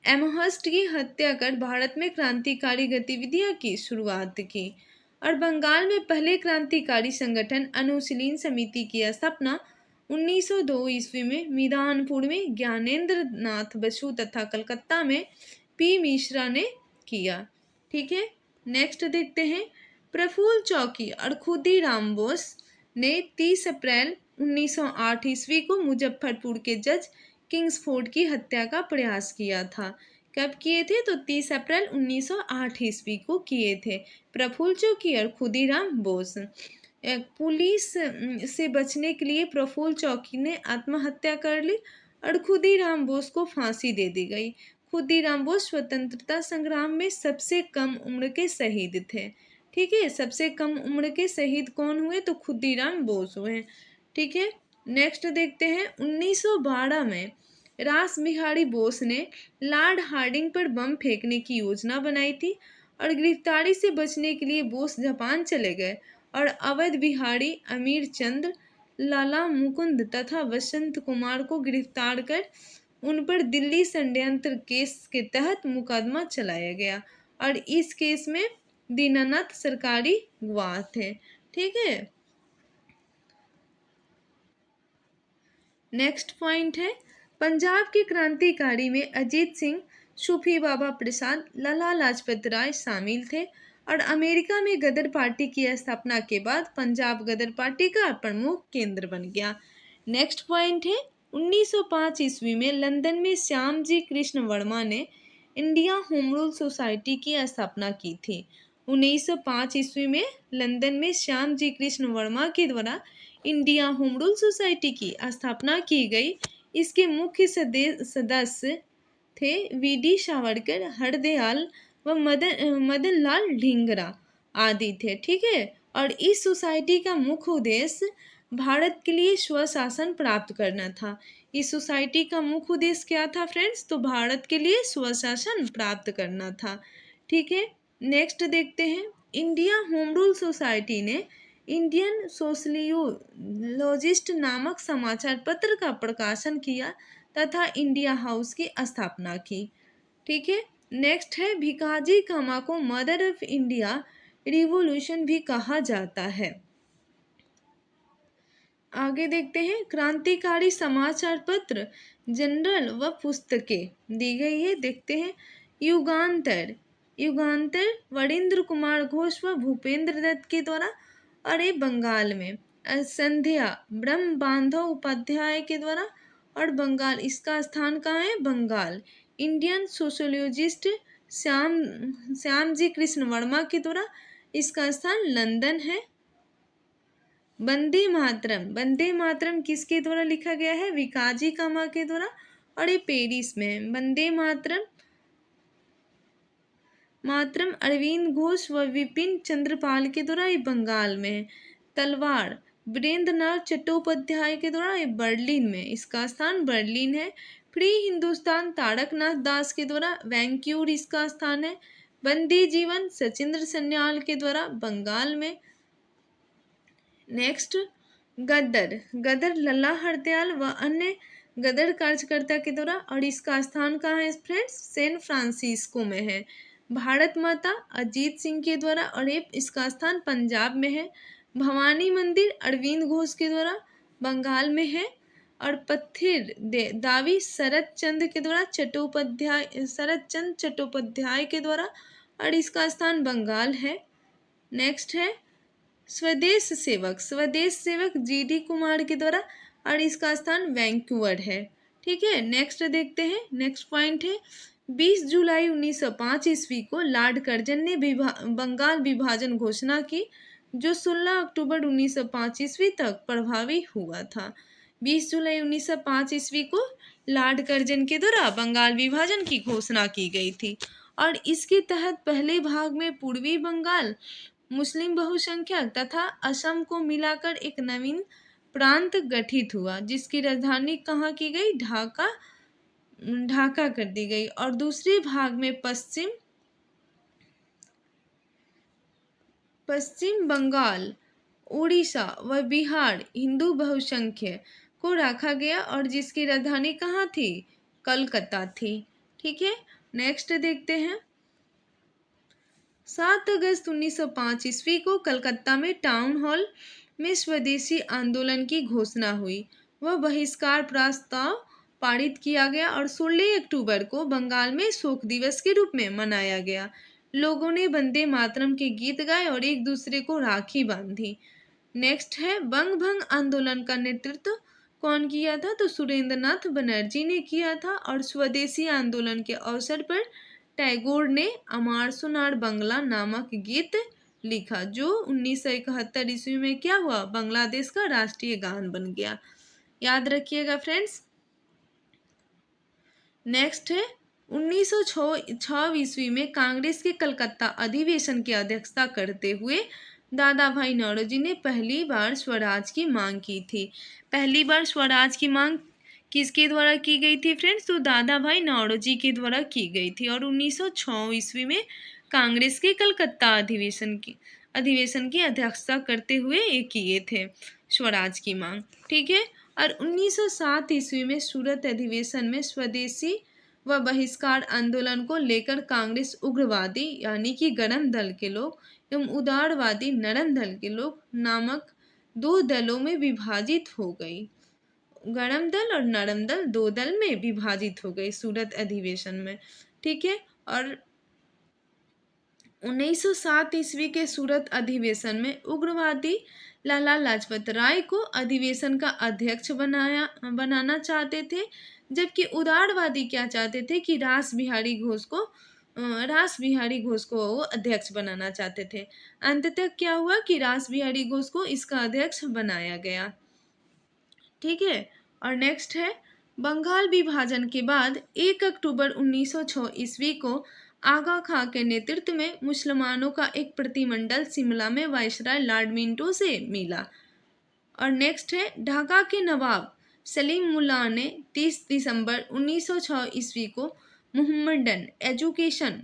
एमहर्स्ट की हत्या कर भारत में क्रांतिकारी गतिविधियां की शुरुआत की और बंगाल में पहले क्रांतिकारी संगठन अनुशीलन समिति की स्थापना 1902 ईस्वी में मिदानपुर में ज्ञानेंद्र नाथ बसु तथा कलकत्ता में पी मिश्रा ने किया। ठीक है, नेक्स्ट देखते हैं। प्रफुल्ल चौकी और खुदीराम बोस ने 30 अप्रैल 1908 ईस्वी को मुजफ्फरपुर के जज किंग्सफोर्ड की हत्या का प्रयास किया था। कब किए थे? तो 30 अप्रैल 1908 ईस्वी को किए थे प्रफुल्ल चौकी और खुदीराम बोस। पुलिस से बचने के लिए प्रफुल्ल चौकी ने आत्महत्या कर ली और खुदीराम बोस को फांसी दे दी गई। खुदीराम बोस स्वतंत्रता संग्राम में सबसे कम उम्र के शहीद थे। ठीक है, सबसे कम उम्र के शहीद कौन हुए? तो खुदीराम बोस हुए। ठीक है, नेक्स्ट देखते हैं। 1912 में रास बिहारी बोस ने लॉर्ड हार्डिंग पर बम फेंकने की योजना बनाई थी और गिरफ्तारी से बचने के लिए बोस जापान चले गए और अवध बिहारी, अमीर चंद्र, लाला मुकुंद तथा वसंत कुमार को गिरफ्तार कर उन पर दिल्ली षड्यंत्र केस के तहत मुकदमा चलाया गया और इस केस में दीनानाथ सरकारी गवाह थे। ठीक है, नेक्स्ट पॉइंट है। पंजाब के क्रांतिकारी में अजीत सिंह, सूफी बाबा प्रसाद, लाला लाजपत राय शामिल थे और अमेरिका में गदर पार्टी की स्थापना के बाद पंजाब गदर पार्टी का प्रमुख केंद्र बन गया। नेक्स्ट पॉइंट है। 1905 ईस्वी में लंदन में श्यामजी कृष्ण वर्मा ने इंडिया होम रूल सोसाइटी की स्थापना की थी। 1905 ईस्वी में लंदन में श्यामजी कृष्ण वर्मा के द्वारा इंडिया होम रूल सोसाइटी की स्थापना की गई। इसके मुख्य सदस्य थे वी.डी. सावरकर, हरदयाल व मदन लाल ढींगरा आदि थे। ठीक है, और इस सोसाइटी का मुख्य उद्देश्य भारत के लिए स्वशासन प्राप्त करना था। इस सोसाइटी का मुख्य उद्देश्य क्या था फ्रेंड्स? तो भारत के लिए स्वशासन प्राप्त करना था। ठीक है, नेक्स्ट देखते हैं। इंडिया होम रूल सोसाइटी ने इंडियन सोशलियोलॉजिस्ट नामक समाचार पत्र का प्रकाशन किया तथा इंडिया हाउस की स्थापना की। ठीक है, नेक्स्ट है। भिकाजी कामा को मदर ऑफ इंडिया रिवॉल्यूशन भी कहा जाता है। आगे देखते हैं। क्रांतिकारी समाचार पत्र, जनरल व पुस्तकें दी गई है। देखते हैं। युगांतर, युगांतर वरिंद्र कुमार घोष व भूपेंद्र दत्त के द्वारा और ये बंगाल में। संध्या ब्रह्म बांधव उपाध्याय के द्वारा और बंगाल, इसका स्थान कहाँ है? बंगाल। इंडियन सोशोलॉजिस्ट श्यामजी कृष्ण वर्मा के द्वारा, इसका स्थान लंदन है। वंदे मातरम, वंदे मातरम किसके द्वारा लिखा गया है? भिकाजी कामा के द्वारा और ये पेरिस में है। वंदे मातरम अरविंद घोष व विपिन चंद्रपाल के द्वारा, ये बंगाल में है। तलवार वीरेंद्र नाथ चट्टोपाध्याय के द्वारा, ये बर्लिन में, इसका स्थान बर्लिन है। फ्री हिंदुस्तान तारकनाथ दास के द्वारा, वैंक्यूर इसका स्थान है। बंदी जीवन सचिंद्र सन्याल के द्वारा, बंगाल में। नेक्स्ट, गदर, गदर लल्ला हरदयाल व अन्य गदर कार्यकर्ता के द्वारा और इसका स्थान कहाँ है फ्रेंड्स? सैन फ्रांसिस्को में है। भारत माता अजीत सिंह के द्वारा और ये इसका स्थान पंजाब में है। भवानी मंदिर अरविंद घोष के द्वारा, बंगाल में है। और पत्थर दावी शरद चंद्र के द्वारा, शरद चंद्र चट्टोपाध्याय के द्वारा और इसका स्थान बंगाल है। नेक्स्ट है। स्वदेश सेवक जी.डी. कुमार के द्वारा और इसका स्थान वैंकूवर है। ठीक है, नेक्स्ट देखते हैं। नेक्स्ट पॉइंट है। 20 जुलाई 1905 ईस्वी को लॉर्ड कर्जन ने बंगाल विभाजन घोषणा की, जो 16 अक्टूबर 1905 ईस्वी तक प्रभावी हुआ था। 20 जुलाई 1905 ईस्वी को लॉर्ड कर्जन के द्वारा बंगाल विभाजन की घोषणा की गई थी और इसके तहत पहले भाग में पूर्वी बंगाल, मुस्लिम बहुसंख्यक तथा असम को मिलाकर एक नवीन प्रांत गठित हुआ, जिसकी राजधानी कहाँ की गई? ढाका कर दी गई। और दूसरे भाग में पश्चिम बंगाल, उड़ीसा व बिहार हिंदू बहुसंख्यक को रखा गया और जिसकी राजधानी कहाँ थी? कलकत्ता थी। ठीक है, नेक्स्ट देखते हैं। 7 अगस्त 1905 ईस्वी को कलकत्ता में टाउन हॉल में स्वदेशी आंदोलन की घोषणा हुई। वह बहिष्कार प्रस्ताव पारित किया गया और 16 अक्टूबर को बंगाल में शोक दिवस के रूप में मनाया गया। लोगों ने वंदे मातरम के गीत गाए और एक दूसरे को राखी बांधी। नेक्स्ट है, बंग भंग आंदोलन का नेतृत्व कौन किया था? तो सुरेंद्र नाथ बनर्जी ने किया था। और स्वदेशी आंदोलन के अवसर पर टैगोर ने अमार सुनार बंगला नामक गीत लिखा, जो 1971 ईस्वी में क्या हुआ? बांग्लादेश का राष्ट्रीय गान बन गया। याद रखिएगा फ्रेंड्स। नेक्स्ट है, 1906 ईस्वी में कांग्रेस के कलकत्ता अधिवेशन की अध्यक्षता करते हुए दादा भाई नौरोजी ने पहली बार स्वराज की मांग की थी। पहली बार स्वराज की मांग किसके द्वारा की गई थी फ्रेंड्स? तो दादा भाई नौरोजी के द्वारा की गई थी। और 1906 ईस्वी में कांग्रेस के कलकत्ता अधिवेशन की अध्यक्षता करते हुए ये किए थे स्वराज की मांग। ठीक है। और 1907 ईस्वी में सूरत अधिवेशन में स्वदेशी व बहिष्कार आंदोलन को लेकर कांग्रेस उग्रवादी यानी कि गरम दल के लोग एवं उदारवादी नरम दल के लोग नामक दो दलों में विभाजित हो गई। गरम दल और नरम दल दो दल में विभाजित हो गई सूरत अधिवेशन में। ठीक है। और 1907 ईस्वी के सूरत अधिवेशन में उग्रवादी लाला लाजपत राय को अधिवेशन का अध्यक्ष बनाना चाहते थे, जबकि उदारवादी क्या चाहते थे कि रास बिहारी घोष को वो अध्यक्ष बनाना चाहते थे। अंततः क्या हुआ कि रास बिहारी घोष को इसका अध्यक्ष बनाया गया। ठीक है। और नेक्स्ट है, बंगाल विभाजन के बाद 1 अक्टूबर 1906 ईस्वी को आगा खां के नेतृत्व में मुसलमानों का एक प्रतिमंडल शिमला में वायसराय लॉर्ड मिंटो से मिला। और नेक्स्ट है, ढाका के नवाब सलीम मुल्ला ने 30 दिसंबर 1906 ईस्वी को मोहम्मडन एजुकेशन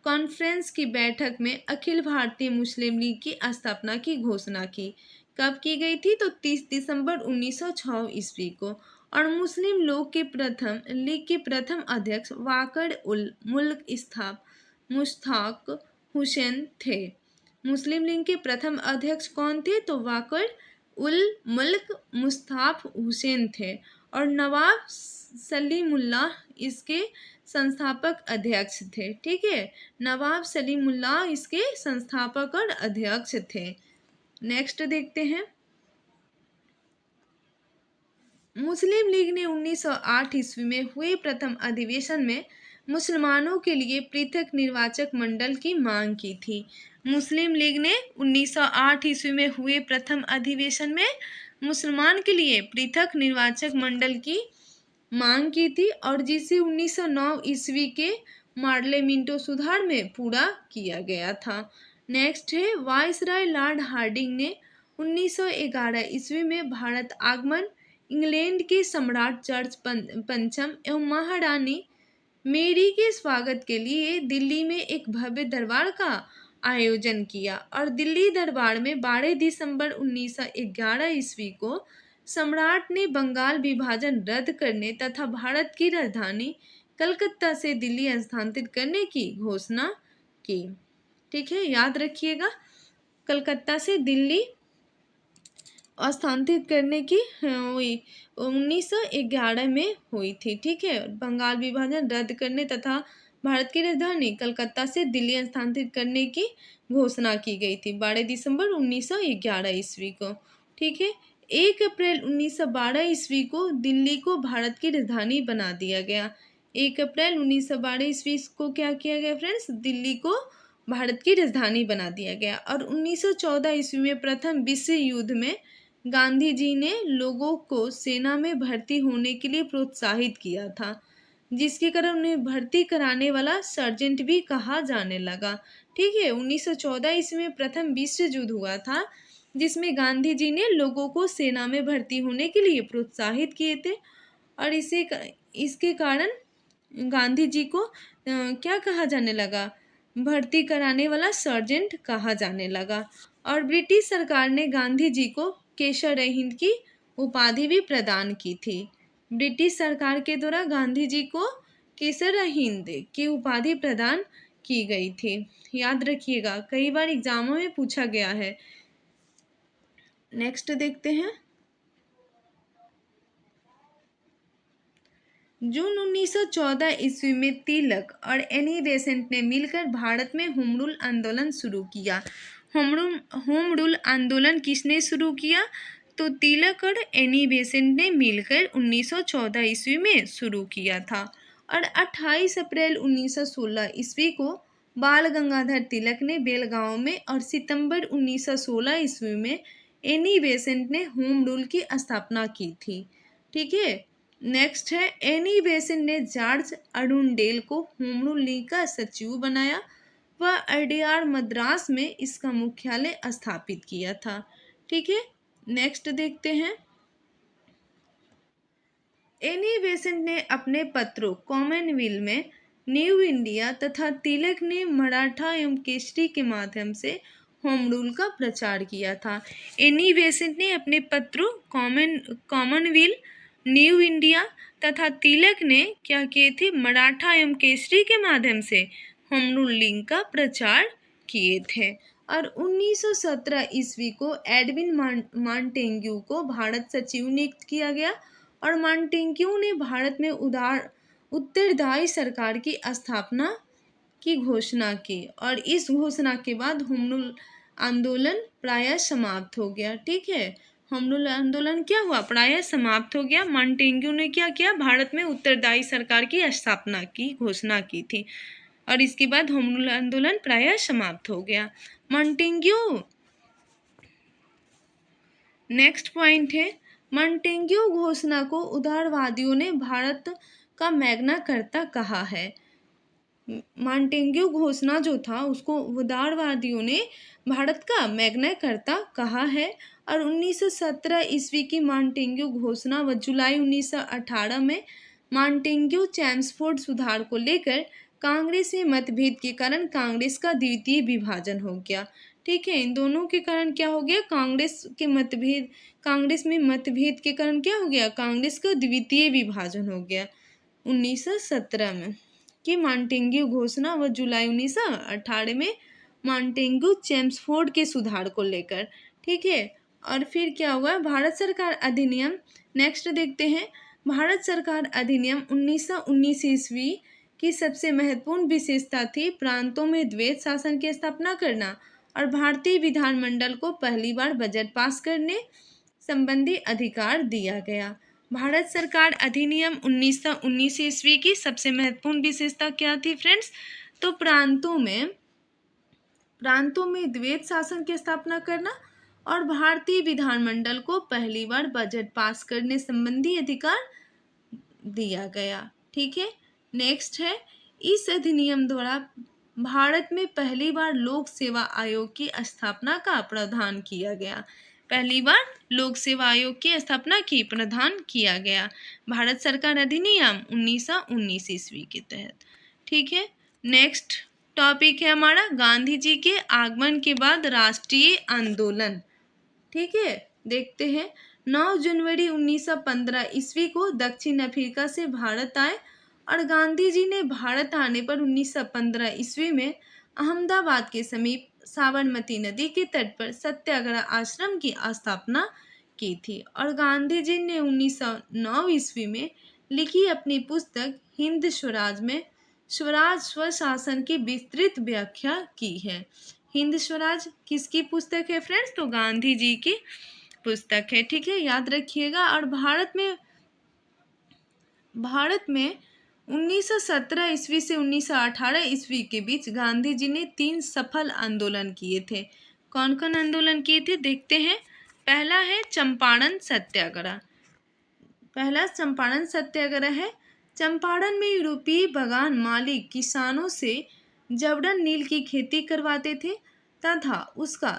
कॉन्फ्रेंस की बैठक में अखिल भारतीय मुस्लिम लीग की स्थापना की घोषणा की। कब की गई थी? तो 30 दिसंबर 1906 ईस्वी को। और मुस्लिम लीग के प्रथम अध्यक्ष वाकड़ उल मुल्क मुश्ताक हुसैन थे। मुस्लिम लीग के प्रथम अध्यक्ष कौन थे? तो वाकड़ उल मुल्क मुश्ताक हुसैन थे। और नवाब सलीमुल्लाह इसके संस्थापक अध्यक्ष थे। ठीक है, नवाब सलीमुल्लाह इसके संस्थापक और अध्यक्ष थे। नेक्स्ट देखते हैं, मुस्लिम लीग ने 1908 ईस्वी में हुए प्रथम अधिवेशन में मुसलमानों के लिए पृथक निर्वाचक मंडल की मांग की थी। मुस्लिम लीग ने 1908 ईस्वी में हुए प्रथम अधिवेशन में मुसलमान के लिए पृथक निर्वाचक मंडल की मांग की थी और जिसे 1909 ईस्वी के मार्ले मिंटो सुधार में पूरा किया गया था। नेक्स्ट है, वायसराय लॉर्ड हार्डिंग ने 1911 ईस्वी में भारत आगमन इंग्लैंड के सम्राट चार्ल्स पंचम एवं महारानी मेरी के स्वागत के लिए दिल्ली में एक भव्य दरबार का आयोजन किया। और दिल्ली दरबार में 12 दिसंबर 1911 ईस्वी को सम्राट ने बंगाल विभाजन रद्द करने तथा भारत की राजधानी कलकत्ता से दिल्ली स्थानांतरित करने की घोषणा की। ठीक है, याद रखिएगा, कलकत्ता से दिल्ली स्थानांतरित करने की हुई 1911 में हुई थी। ठीक है, बंगाल विभाजन रद्द करने तथा भारत की राजधानी कलकत्ता से दिल्ली स्थानांतरित करने की घोषणा की गई थी 12 दिसंबर 1911 ईस्वी को। ठीक है, 1 अप्रैल 1912 ईस्वी को दिल्ली को भारत की राजधानी बना दिया गया। 1 अप्रैल 1912 ईस्वी को क्या किया गया फ्रेंड्स? दिल्ली को भारत की राजधानी बना दिया गया। और 1914 ईस्वी में प्रथम विश्व युद्ध में गांधी जी ने लोगों को सेना में भर्ती होने के लिए प्रोत्साहित किया था, जिसके कारण उन्हें भर्ती कराने वाला सर्जेंट भी कहा जाने लगा। ठीक है, 1914 ईस्वी में प्रथम विश्व युद्ध हुआ था, जिसमें गांधी जी ने लोगों को सेना में भर्ती होने के लिए प्रोत्साहित किए थे। और इसके कारण गांधी जी को क्या कहा जाने लगा? भर्ती कराने वाला सर्जेंट कहा जाने लगा। और ब्रिटिश सरकार ने गांधी जी को केसर-ए-हिंद की उपाधि भी प्रदान की थी। ब्रिटिश सरकार के द्वारा गांधी जी को केसर हिंद की उपाधि प्रदान की गई थी। याद रखिएगा, कई बार एग्जामों में पूछा गया है। नेक्स्ट देखते हैं। जून 1914 ईस्वी में तिलक और एनी बेसेंट ने मिलकर भारत में होम रूल आंदोलन शुरू किया। होम रूल आंदोलन किसने शुरू किया? तो तिलक और एनी बेसेंट ने मिलकर 1914 ईस्वी में शुरू किया था। और 28 अप्रैल 1916 ईस्वी को बाल गंगाधर तिलक ने बेलगांव में और सितंबर 1916 ईस्वी में एनी बेसेंट ने होम रूल की स्थापना की थी। ठीक है। नेक्स्ट है, एनी बेसेंट ने जॉर्ज अरुणडेल को होम रूल लीग का सचिव बनाया। वह अडयार मद्रास में इसका मुख्यालय स्थापित किया था। ठीक है। नेक्स्ट देखते हैं। एनी बेसेंट ने अपने पत्रों कॉमनवेल्थ में, न्यू इंडिया तथा तिलक ने मराठा एवं केसरी के माध्यम से होम रूल का प्रचार किया था। एनी बेसेंट ने अपने पत्रों कॉमनवेल्थ, न्यू इंडिया तथा तिलक ने क्या किए थे? मराठा एवं केसरी के माध्यम से होम रूल लीग का प्रचार किए थे। और 1917 ईस्वी को एडविन मॉन्टेग्यू को भारत सचिव नियुक्त किया गया और मॉन्टेग्यू ने भारत में उत्तरदायी सरकार की स्थापना की घोषणा की और इस घोषणा के बाद होम रूल आंदोलन प्रायः समाप्त हो गया। ठीक है। होम रूल आंदोलन क्या हुआ? प्रायः समाप्त हो गया। मॉन्टेग्यू ने क्या किया? भारत में उत्तरदायी सरकार की स्थापना की घोषणा की थी और इसके बाद होम रूल आंदोलन प्रायः समाप्त हो गया। मॉन्टेग्यू, नेक्स्ट पॉइंट है, मॉन्टेग्यू घोषणा को उदारवादियों ने भारत का मैग्ना कार्टा कहा है। मॉन्टेग्यू घोषणा जो था उसको उदारवादियों ने भारत का मैग्ना कार्टा कहा है। और 1917 ईस्वी की मॉन्टेग्यू घोषणा व जुलाई 1918 में मॉन्टेग्यू चैम्सफोर्ड सुधार को लेकर कांग्रेस में मतभेद के कारण कांग्रेस का द्वितीय विभाजन हो गया। ठीक है। इन दोनों के कारण क्या हो गया? कांग्रेस में मतभेद के कारण क्या हो गया? कांग्रेस का द्वितीय विभाजन हो गया 1917 में कि मॉन्टेग्यू घोषणा व जुलाई 1918 में मॉन्टेग्यू चैम्सफोर्ड के सुधार को लेकर। ठीक है। और फिर क्या हुआ? भारत सरकार अधिनियम। नेक्स्ट देखते हैं। भारत सरकार अधिनियम 1919 ईस्वी की सबसे महत्वपूर्ण विशेषता थी प्रांतों में द्वैत शासन की स्थापना करना और भारतीय विधानमंडल को पहली बार बजट पास करने संबंधी अधिकार दिया गया। भारत सरकार अधिनियम 1919 ईस्वी की सबसे महत्वपूर्ण विशेषता क्या थी फ्रेंड्स? तो प्रांतों में द्वैत शासन की स्थापना करना और भारतीय विधानमंडल को पहली बार बजट पास करने संबंधी अधिकार दिया गया। ठीक है। नेक्स्ट है, इस अधिनियम द्वारा भारत में पहली बार लोक सेवा आयोग की स्थापना का प्रावधान किया गया। पहली बार लोक सेवा आयोग की स्थापना की प्रावधान किया गया भारत सरकार अधिनियम 1919 ईस्वी के तहत। ठीक है। नेक्स्ट टॉपिक है हमारा गांधी जी के आगमन के बाद राष्ट्रीय आंदोलन। ठीक है। देखते हैं। 9 जनवरी 1915 ईस्वी को दक्षिण अफ्रीका से भारत आए और गांधी जी ने भारत आने पर 1915 ईस्वी में अहमदाबाद के समीप साबरमती नदी के तट पर सत्याग्रह आश्रम की स्थापना की थी। और गांधी जी ने 1909 ईस्वी में लिखी अपनी पुस्तक हिंद स्वराज में स्वराज स्वशासन की विस्तृत व्याख्या की है। हिंद स्वराज किसकी पुस्तक है फ्रेंड्स? तो गांधी जी की पुस्तक है। ठीक है। याद रखिएगा। और भारत में 1917 ईस्वी से 1918 ईस्वी के बीच गांधी जी ने 3 सफल आंदोलन किए थे। कौन कौन आंदोलन किए थे देखते हैं। पहला है चंपारण सत्याग्रह। पहला चंपारण सत्याग्रह है। चंपारण में यूरोपीय बागान मालिक किसानों से जबरन नील की खेती करवाते थे तथा उसका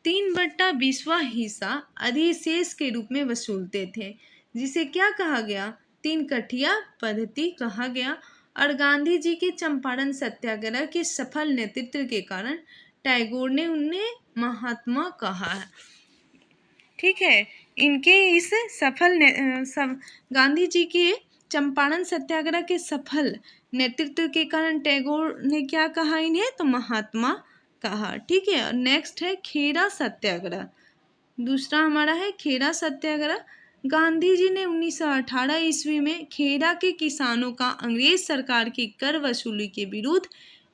3/20वां हिस्सा अधिशेष के रूप में वसूलते थे, जिसे क्या कहा गया? 3 कठिया पद्धति कहा गया। और गांधी जी के चंपारण सत्याग्रह के सफल नेतृत्व के कारण टैगोर ने उन्हें महात्मा कहा। ठीक है। इनके इस गांधी जी के चंपारण सत्याग्रह के सफल नेतृत्व के कारण टैगोर ने क्या कहा इन्हें, तो महात्मा कहा। ठीक है, और नेक्स्ट है खेरा सत्याग्रह। दूसरा हमारा है खेरा सत्याग्रह। गांधी जी ने 1918 ईस्वी में खेरा के किसानों का अंग्रेज सरकार की कर वसूली के विरुद्ध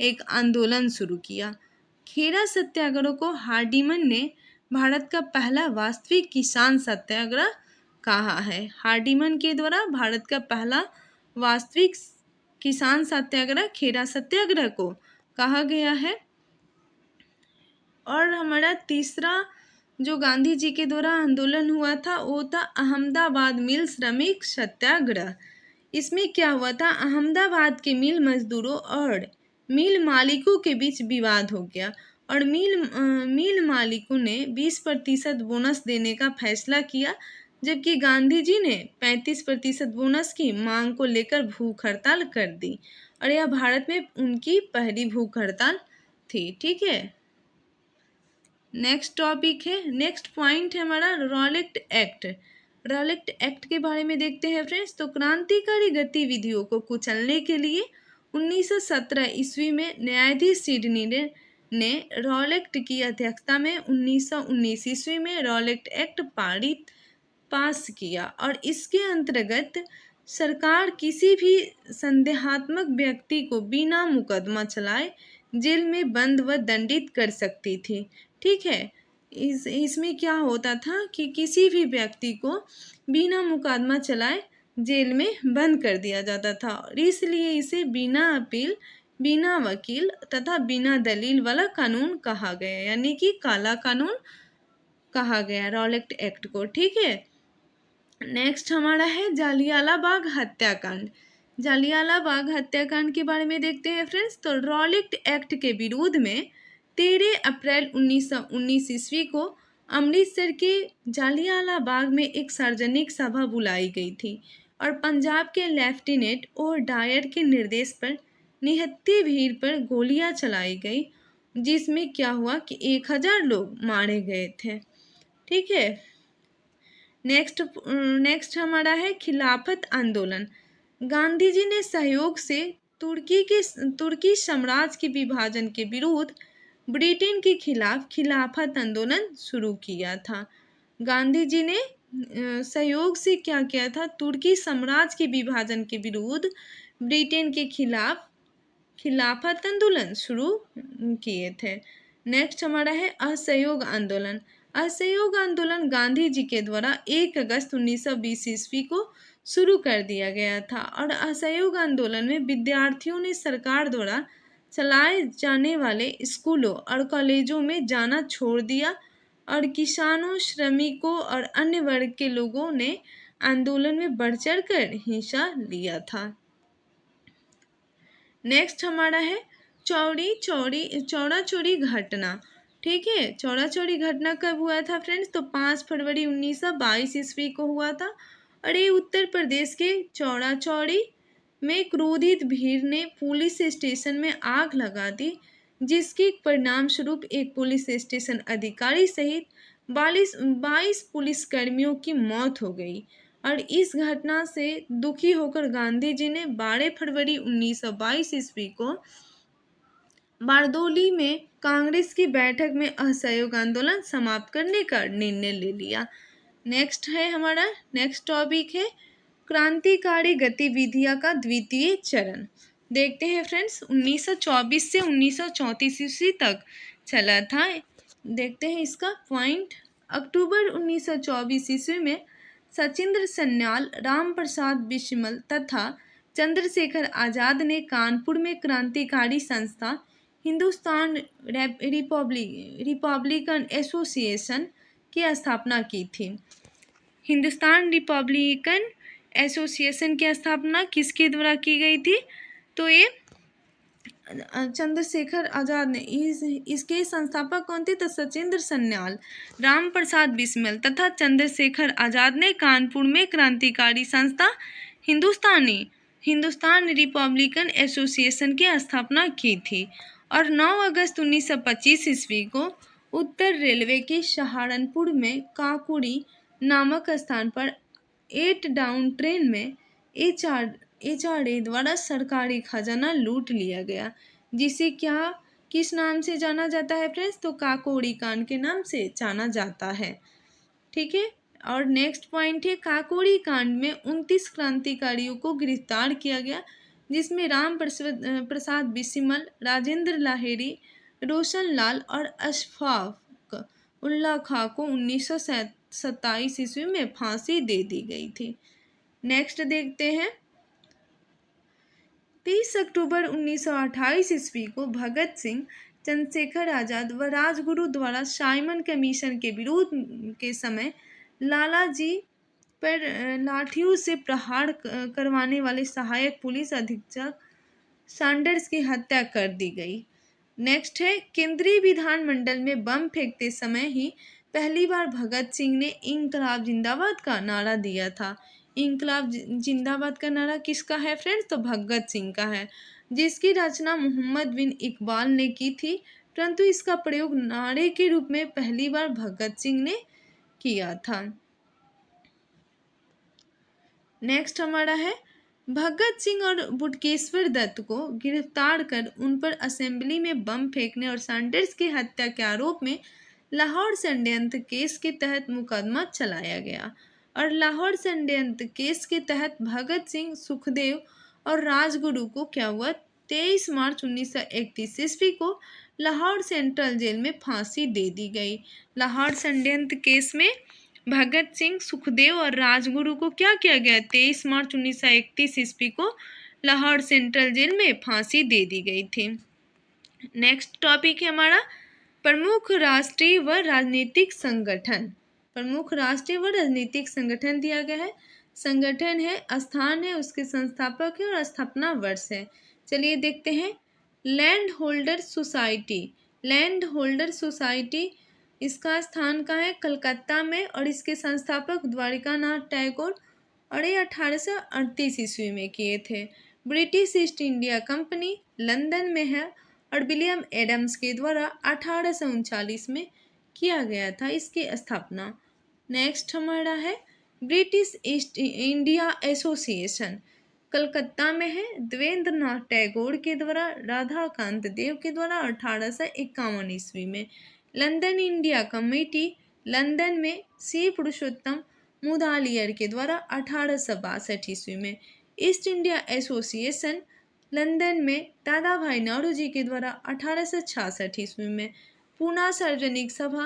एक आंदोलन शुरू किया। खेरा सत्याग्रह को हार्डिमन ने भारत का पहला वास्तविक किसान सत्याग्रह कहा है। हार्डिमन के द्वारा भारत का पहला वास्तविक किसान सत्याग्रह खेरा सत्याग्रह को कहा गया है। और हमारा तीसरा जो गांधी जी के द्वारा आंदोलन हुआ था वो था अहमदाबाद मिल श्रमिक सत्याग्रह। इसमें क्या हुआ था, अहमदाबाद के मिल मजदूरों और मिल मालिकों के बीच विवाद हो गया और मिल मालिकों ने 20% बोनस देने का फैसला किया, जबकि गांधी जी ने 35% बोनस की मांग को लेकर भूख हड़ताल कर दी और यह भारत में उनकी पहली भूख हड़ताल थी। ठीक है, नेक्स्ट टॉपिक है, नेक्स्ट पॉइंट है हमारा रॉलेट एक्ट। रॉलेट एक्ट के बारे में देखते हैं फ्रेंड्स। तो क्रांतिकारी गतिविधियों को कुचलने के लिए 1917 ईस्वी में न्यायाधीश सिडनी ने रॉलेट की अध्यक्षता में 1919 ईस्वी में रॉलेट एक्ट पास किया और इसके अंतर्गत सरकार किसी भी संदेहात्मक व्यक्ति को बिना मुकदमा चलाए जेल में बंद व दंडित कर सकती थी। ठीक है, इसमें क्या होता था कि किसी भी व्यक्ति को बिना मुकदमा चलाए जेल में बंद कर दिया जाता था और इसलिए इसे बिना अपील, बिना वकील तथा बिना दलील वाला कानून कहा गया, यानी कि काला कानून कहा गया रॉलेट एक्ट को। ठीक है, नेक्स्ट हमारा है जालियाला बाग हत्याकांड। जालियाला बाग हत्याकांड के बारे में देखते हैं फ्रेंड्स। तो रॉलेट एक्ट के विरोध में 13 अप्रैल 1919 ईस्वी को अमृतसर के जालियाला बाग में एक सार्वजनिक सभा बुलाई गई थी और पंजाब के लेफ्टिनेंट और डायर के निर्देश पर निहत्थे भीड़ पर गोलियां चलाई गई, जिसमें क्या हुआ कि 1000 लोग मारे गए थे। ठीक है, नेक्स्ट हमारा है खिलाफत आंदोलन। गांधी जी ने सहयोग से तुर्की साम्राज्य के विभाजन के विरुद्ध ब्रिटेन के खिलाफ खिलाफत आंदोलन शुरू किया था। गांधी जी ने सहयोग से क्या किया था, तुर्की साम्राज्य के विभाजन के विरुद्ध ब्रिटेन के खिलाफ खिलाफत आंदोलन शुरू किए थे। नेक्स्ट हमारा है असहयोग आंदोलन। असहयोग आंदोलन गांधी जी के द्वारा 1 अगस्त 1920 ईस्वी को शुरू कर दिया गया था और असहयोग आंदोलन में विद्यार्थियों ने सरकार द्वारा चलाए जाने वाले स्कूलों और कॉलेजों में जाना छोड़ दिया और किसानों, श्रमिकों और अन्य वर्ग के लोगों ने आंदोलन में बढ़ चढ़ कर हिस्सा लिया था। नेक्स्ट हमारा है चौड़ा चौड़ी घटना। ठीक है, चौड़ा चौड़ी घटना कब हुआ था फ्रेंड्स, तो 5 फरवरी 1922 ईस्वी को हुआ था और ये उत्तर प्रदेश के चौड़ा चौड़ी में क्रोधित भीड़ ने पुलिस स्टेशन में आग लगा दी, जिसके परिणाम स्वरूप एक पुलिस स्टेशन अधिकारी सहित 22 पुलिसकर्मियों की मौत हो गई और इस घटना से दुखी होकर गांधी जी ने 12 फरवरी 1922 ईस्वी को बारदोली में कांग्रेस की बैठक में असहयोग आंदोलन समाप्त करने का निर्णय ले लिया। नेक्स्ट है हमारा नेक्स्ट टॉपिक है क्रांतिकारी गतिविधियां का द्वितीय चरण। देखते हैं फ्रेंड्स, 1924 से 1934 ईस्वी तक चला था। देखते हैं इसका पॉइंट। अक्टूबर 1924 ईस्वी में सचिंद्र सन्याल, राम प्रसाद बिस्मिल तथा चंद्रशेखर आज़ाद ने कानपुर में क्रांतिकारी संस्था हिंदुस्तान रिपब्लिकन एसोसिएशन की स्थापना की थी। हिंदुस्तान रिपब्लिकन एसोसिएशन की स्थापना किसके द्वारा की गई थी, तो ये चंद्रशेखर आज़ाद ने। इसके संस्थापक कौन थे, तो सचिंद्र सन्याल, राम प्रसाद बिस्मिल तथा चंद्रशेखर आज़ाद ने कानपुर में क्रांतिकारी संस्था हिंदुस्तान रिपब्लिकन एसोसिएशन की स्थापना की थी और 9 अगस्त 1925 ईस्वी को उत्तर रेलवे के सहारनपुर में काकुरी नामक स्थान पर 8 डाउन ट्रेन में HRA द्वारा सरकारी खजाना लूट लिया गया, जिसे किस नाम से जाना जाता है फ्रेंड्स? तो काकोरी कांड के नाम से जाना जाता है। ठीक है। और नेक्स्ट पॉइंट है, काकोरी कांड में 29 क्रांतिकारियों को गिरफ्तार किया गया, जिसमें राम प्रसाद बिस्मिल, राजेंद्र लाहिड़ी, रोशन लाल और अशफाक उल्लाह खां को 1927 ईस्वी में फांसी दे दी गई थी। नेक्स्ट देखते हैं, 30 अक्टूबर 1928 ईस्वी को भगत सिंह, चंद्रशेखर आजाद व राजगुरु द्वारा साइमन कमीशन के विरोध के समय लाला जी पर लाठियों से प्रहार करवाने वाले सहायक पुलिस अधीक्षक सैंडर्स की हत्या कर दी गई। नेक्स्ट है, केंद्रीय विधानमंडल में बम फेंकते समय ही पहली बार भगत सिंह ने इंकलाब जिंदाबाद का नारा दिया था। इंकलाब जिंदाबाद का नारा किसका है फ्रेंड्स? तो भगत सिंह का है, जिसकी रचना मोहम्मद बिन इकबाल ने की थी, परंतु इसका प्रयोग नारे के रूप में पहली बार भगत सिंह ने किया था। नेक्स्ट हमारा है, भगत सिंह और बुटकेश्वर दत्त को गिरफ्तार कर उन पर असेंबली में बम फेंकने और सैंडर्स की हत्या के आरोप में लाहौर षड्यंत्र केस के तहत मुकदमा चलाया गया। और लाहौर षड्यंत्र केस के तहत भगत सिंह, सुखदेव और राजगुरु को क्या हुआ? 23 मार्च 1931 ईस्वी को लाहौर सेंट्रल जेल में फांसी दे दी गई। लाहौर षड्यंत्र केस में भगत सिंह, सुखदेव और राजगुरु को क्या किया गया? 23 मार्च 1931 ईस्वी को लाहौर सेंट्रल जेल में फांसी दे दी गई थी। नेक्स्ट टॉपिक है हमारा, प्रमुख राष्ट्रीय व राजनीतिक संगठन। प्रमुख राष्ट्रीय व राजनीतिक संगठन दिया गया है। संगठन है, स्थान है, उसके संस्थापक है और स्थापना वर्ष है। चलिए देखते हैं, land holder society. Land holder society, इसका स्थान कहाँ है? कलकत्ता में, और इसके संस्थापक द्वारिकानाथ टैगोर, और ये 1838 ईस्वी में किए थे। British east India company London में है, और विलियम एडम्स के द्वारा 1839 में किया गया था इसकी स्थापना। नेक्स्ट हमारा है, British east India association, Calcutta में है, देवेंद्र नाथ टैगोर के द्वारा, राधाकांत देव के द्वारा 1851 ईस्वी में। लंदन इंडिया कमेटी लंदन में सी पुरुषोत्तम मुदालियर के द्वारा 1862 ईस्वी में। ईस्ट इंडिया एसोसिएशन लंदन में दादा भाई नौरोजी के द्वारा 1866 ईस्वी में। पूना सार्वजनिक सभा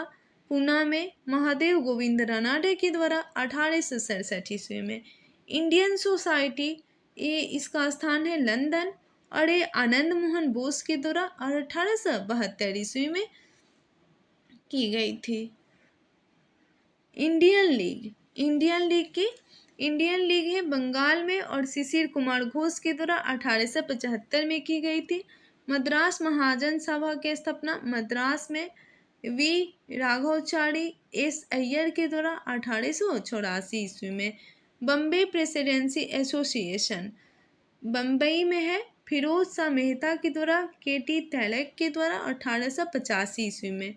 पूना में महादेव गोविंद रानाडे के द्वारा 1867 ईस्वी में। इंडियन सोसाइटी, ये इसका स्थान है लंदन, और ये आनंद मोहन बोस के द्वारा 1872 ईस्वी में की गई थी। इंडियन लीग, इंडियन लीग है बंगाल में, और शिशिर कुमार घोष के द्वारा 1875 में की गई थी। मद्रास महाजन सभा की स्थापना मद्रास में वी राघवाचारी एस अय्यर के द्वारा 1884 ईस्वी में। बम्बई प्रेसिडेंसी एसोसिएशन बम्बई में है, फिरोज शाह मेहता के द्वारा, केटी तैलक के द्वारा 1885 ईस्वी में।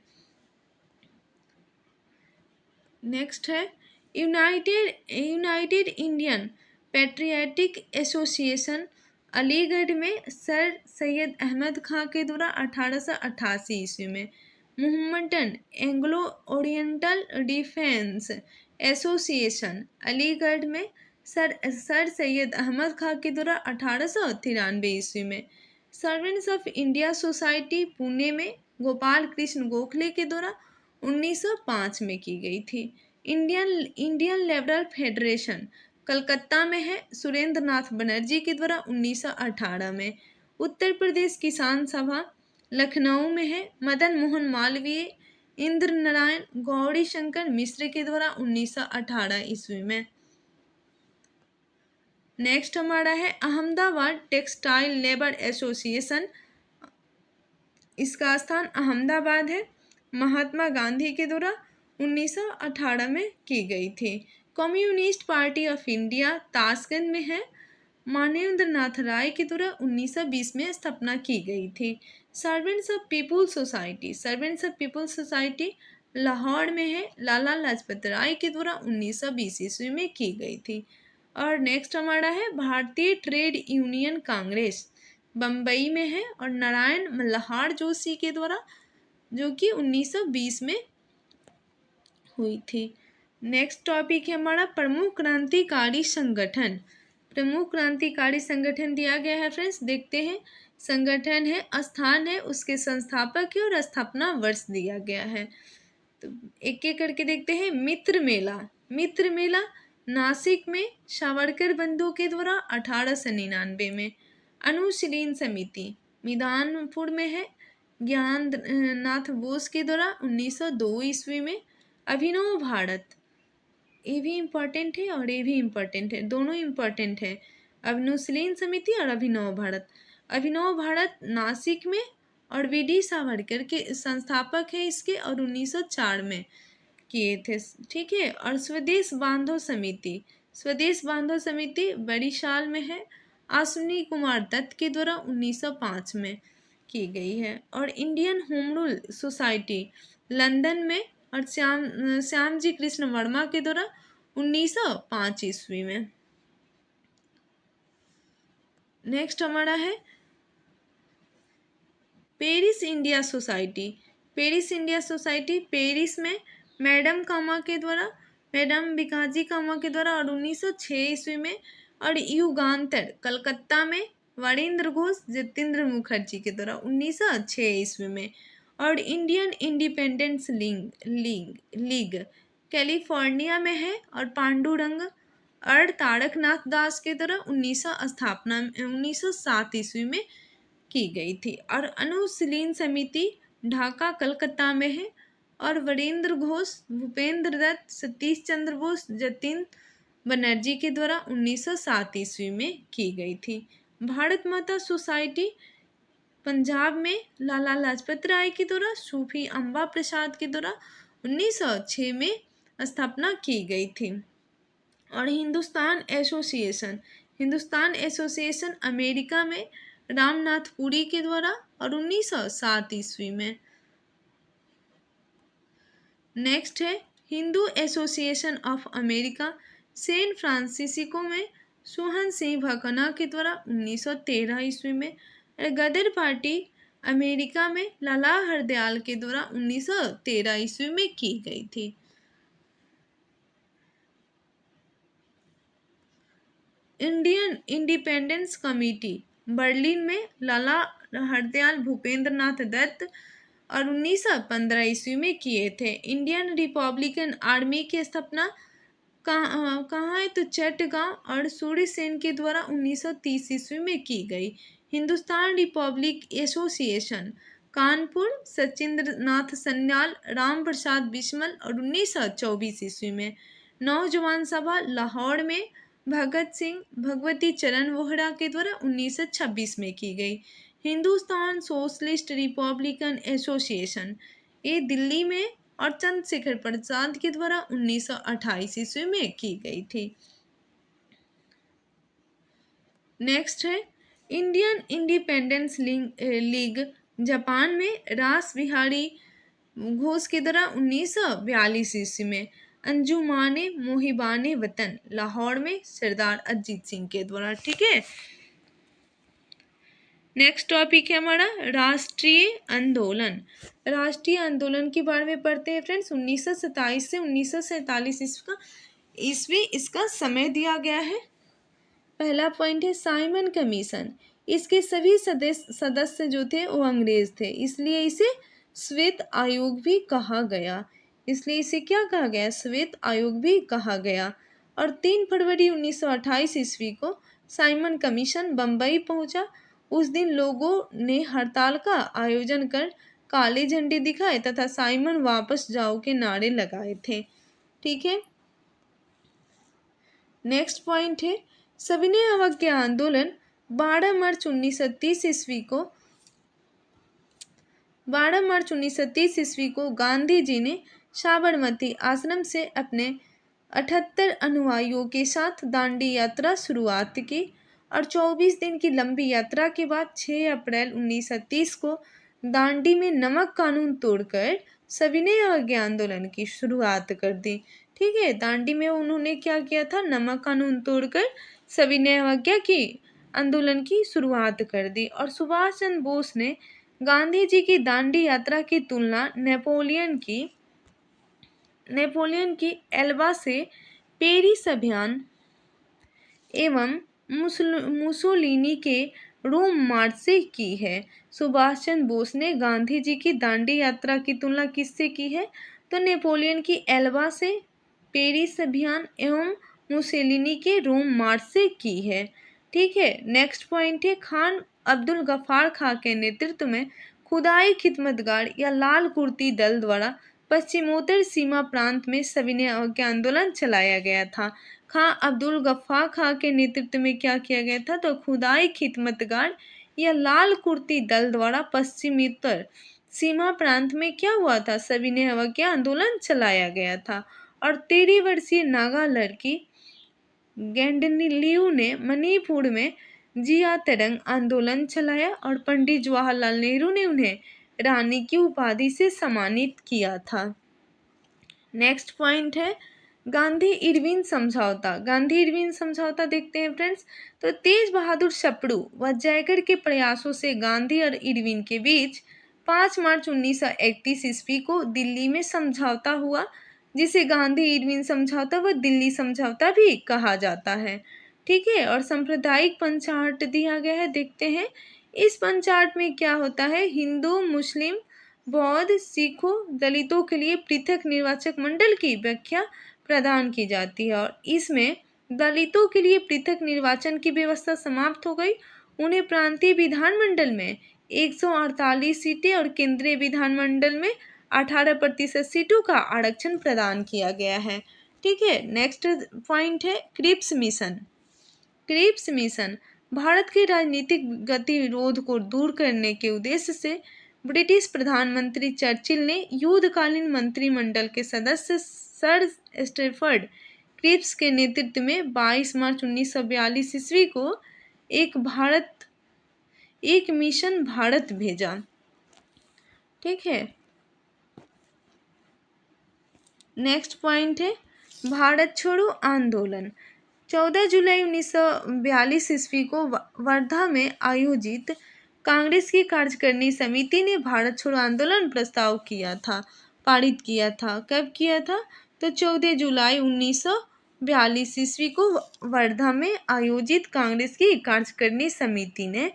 नेक्स्ट है, United Indian patriotic association Aligarh में सर सैयद अहमद खां के द्वारा 1888 ईस्वी में। Mohammedan Anglo oriental defence association Aligarh में सर सैयद अहमद खां के द्वारा 1893 ईस्वी में। Servants of India society Pune में गोपाल कृष्ण गोखले के द्वारा 1905 में की गई थी। इंडियन लिबरल फेडरेशन कलकत्ता में है, सुरेंद्र नाथ बनर्जी के द्वारा 1918 में। उत्तर प्रदेश किसान सभा लखनऊ में है, मदन मोहन मालवीय, इंद्र नारायण गौरी शंकर मिश्र के द्वारा 1918 ईस्वी में। नेक्स्ट हमारा है अहमदाबाद टेक्सटाइल लेबर एसोसिएशन, इसका स्थान अहमदाबाद है, महात्मा गांधी के द्वारा 1918 में की गई थी। Communist party of India Tashkent में है, मानवेंद्र नाथ राय के द्वारा 1920 में स्थापना की गई थी। Servants of people's society Lahore में है, लाला लाजपत राय के द्वारा 1920 ईस्वी में की गई थी। और नेक्स्ट हमारा है भारतीय ट्रेड यूनियन कांग्रेस, बम्बई में है और नारायण मल्हार जोशी के द्वारा, जो कि 1920 में हुई थी। नेक्स्ट टॉपिक है हमारा प्रमुख क्रांतिकारी संगठन। प्रमुख क्रांतिकारी संगठन दिया गया है फ्रेंड्स, देखते हैं। संगठन है, स्थान है, उसके संस्थापक है और स्थापना वर्ष दिया गया है। तो एक एक करके देखते हैं। मित्र मेला, मित्र मेला नासिक में सावरकर बंधु के द्वारा 1899 में। अनुशीलन समिति मिदानपुर में है, ज्ञान नाथ बोस के द्वारा 1902 ईस्वी में। अभिनव भारत, ये भी इम्पोर्टेंट है और ये भी इम्पोर्टेंट है, दोनों इम्पोर्टेंट है। अनुशीलन समिति और अभिनव भारत। अभिनव भारत नासिक में और वी.डी. सावरकर के संस्थापक है इसके, और 1904 में किए थे, ठीक है। और स्वदेश बांधो समिति, स्वदेश बांधो समिति बरिशाल में है, अश्विनी कुमार दत्त के द्वारा 1905 में की गई है। और Indian home rule society London में और श्यामजी कृष्ण वर्मा के द्वारा 1905 ईस्वी में। नेक्स्ट हमारा है Paris India society. Paris India society Paris में मैडम कामा के द्वारा, मैडम भिकाजी कामा के द्वारा और 1906 ईस्वी में। और युगांतर कलकत्ता में वरेंद्र घोष जितेंद्र मुखर्जी के द्वारा 1906 ईस्वी में। और इंडियन इंडिपेंडेंस लीग कैलिफोर्निया में है और पांडुरंग और तारकनाथ दास के द्वारा 1907 ईस्वी में की गई थी। और अनुशीलन समिति ढाका कलकत्ता में है और वरेंद्र घोष, भूपेंद्र दत्त, सतीश चंद्र बोस, जतिन बनर्जी के द्वारा 1907 ईस्वी में की गई थी। भारत माता सोसाइटी पंजाब में लाला लाजपत राय के द्वारा, सूफी अम्बा प्रसाद के द्वारा 1906 में स्थापना की गई थी। और हिंदुस्तान एसोसिएशन अमेरिका में रामनाथ पुरी के द्वारा और 1907 ईस्वी में। नेक्स्ट है Hindu association of America San Francisco में सोहन सिंह भकना के द्वारा 1913 ईस्वी में। गदर पार्टी अमेरिका में लाला हरदयाल के द्वारा 1913 ईस्वी में की गई थी। इंडियन इंडिपेंडेंस कमेटी बर्लिन में लाला हरदयाल, भूपेंद्र नाथ दत्त और 1915 ईस्वी में किए थे। इंडियन रिपब्लिकन आर्मी की स्थापना कहाँ है तो चट्टगांव और सूर्य सेन के द्वारा 1930 ईस्वी में की गई। हिंदुस्तान रिपब्लिक एसोसिएशन कानपुर सचिंद्र नाथ सन्याल, राम प्रसाद बिस्मल और 1924 ईस्वी में। नौजवान सभा लाहौर में भगत सिंह, भगवती चरण वोहरा के द्वारा 1926 में की गई। हिंदुस्तान सोशलिस्ट रिपब्लिकन एसोसिएशन ये दिल्ली में और चंद्रशेखर प्रसाद के द्वारा 1928 ईस्वी में की गई थी। नेक्स्ट है इंडियन इंडिपेंडेंस लीग जापान में रास बिहारी घोष के द्वारा 1942 ईस्वी में। अंजुमाने मोहिबाने वतन लाहौर में सरदार अजीत सिंह के द्वारा, ठीक है। नेक्स्ट टॉपिक है हमारा राष्ट्रीय आंदोलन। राष्ट्रीय आंदोलन के बारे में पढ़ते हैं फ्रेंड्स। 1927 से 1947 ईस्वी इसका समय दिया गया है। पहला पॉइंट है साइमन कमीशन। इसके सभी सदस्य जो थे वो अंग्रेज थे, इसलिए इसे श्वेत आयोग भी कहा गया। इसलिए इसे क्या कहा गया? श्वेत आयोग भी कहा गया। और 3 फरवरी 1928 ईस्वी को साइमन कमीशन बम्बई पहुंचा। उस दिन लोगों ने हड़ताल का आयोजन कर काले झंडे दिखाए तथा साइमन वापस जाओ के नारे लगाए थे, ठीक है। नेक्स्ट पॉइंट है सविनय अवज्ञा आंदोलन। 12 मार्च 1930 ईस्वी को गांधी जी ने साबरमती आश्रम से अपने 78 अनुयायियों के साथ दांडी यात्रा शुरुआत की और 24 दिन की लंबी यात्रा के बाद 6 अप्रैल 1930 को दांडी में नमक कानून तोड़कर सविनय अवज्ञा आंदोलन की शुरुआत कर दी। ठीक है, दांडी में उन्होंने क्या किया था, नमक कानून तोड़कर सविनय अवज्ञा की आंदोलन की शुरुआत कर दी। और सुभाष चंद्र बोस ने गांधी जी की दांडी यात्रा की तुलना नेपोलियन की एल्बा से पेरिस अभियान एवं मुसोलिनी के रोम मार्च से की है। सुभाष चंद्र बोस ने गांधी जी की दांडी यात्रा की तुलना किससे की है, तो नेपोलियन की एल्बा से, पेरिस अभियान एवं मुसोलिनी के रोम मार्च से की है। ठीक है, नेक्स्ट पॉइंट है, खान अब्दुल गफ्फार खां के नेतृत्व में खुदाई खिदमतगार या लाल कुर्ती दल द्वारा पश्चिमोत्तर सीमा प्रांत में सविनय अवज्ञा आंदोलन चलाया गया था। खां अब्दुल गफ्फार खां के नेतृत्व में क्या किया गया था, तो खुदाई खिदमतगार या लाल कुर्ती दल द्वारा पश्चिमोत्तर सीमा प्रांत में क्या हुआ था, सविनय अवज्ञा आंदोलन चलाया गया था। और 13 वर्षीय नागा लड़की गेंडनलियू ने मणिपुर में जिया तेरंग आंदोलन चलाया और पंडित जवाहरलाल नेहरू ने उन्हें रानी की उपाधि से सम्मानित किया था। नेक्स्ट पॉइंट है, गांधी इरविन समझौता। गांधी इरविन समझौता देखते हैं फ्रेंड्स। तो तेज बहादुर सप्रू व जयकर के प्रयासों से गांधी और इरविन के बीच 5 मार्च 1931 ईस्वी को दिल्ली में समझौता हुआ, जिसे गांधी इरविन समझौता व दिल्ली समझौता भी कहा जाता है। ठीक है, और सांप्रदायिक पंचार्ट दिया गया है, देखते हैं। इस पंचार्ट में क्या होता है, हिंदू, मुस्लिम, बौद्ध, सिखों, दलितों के लिए पृथक निर्वाचक मंडल की व्याख्या प्रदान की जाती है। और इसमें दलितों के लिए पृथक निर्वाचन की व्यवस्था समाप्त हो गई। उन्हें प्रांतीय विधानमंडल में 148 सीटें और केंद्रीय विधानमंडल में 18% सीटों का आरक्षण प्रदान किया गया है। ठीक है, नेक्स्ट पॉइंट है, Cripps mission. Cripps mission Bharat के राजनीतिक गतिरोध को दूर करने के उद्देश्य से ब्रिटिश प्रधानमंत्री चर्चिल ने युद्धकालीन मंत्रिमंडल के सदस्य सर स्टेफर्ड क्रिप्स के नेतृत्व में 22 मार्च 1942 ईस्वी को एक मिशन भारत भेजा। ठीक है, नेक्स्ट पॉइंट है, भारत छोड़ो आंदोलन। 14 जुलाई 1942 ईस्वी को वर्धा में आयोजित कांग्रेस की कार्यकारिणी समिति ने भारत छोड़ो आंदोलन प्रस्ताव पारित किया था। कब किया था, तो 14 जुलाई 1942 ईस्वी को वर्धा में आयोजित कांग्रेस की कार्यकारिणी समिति ने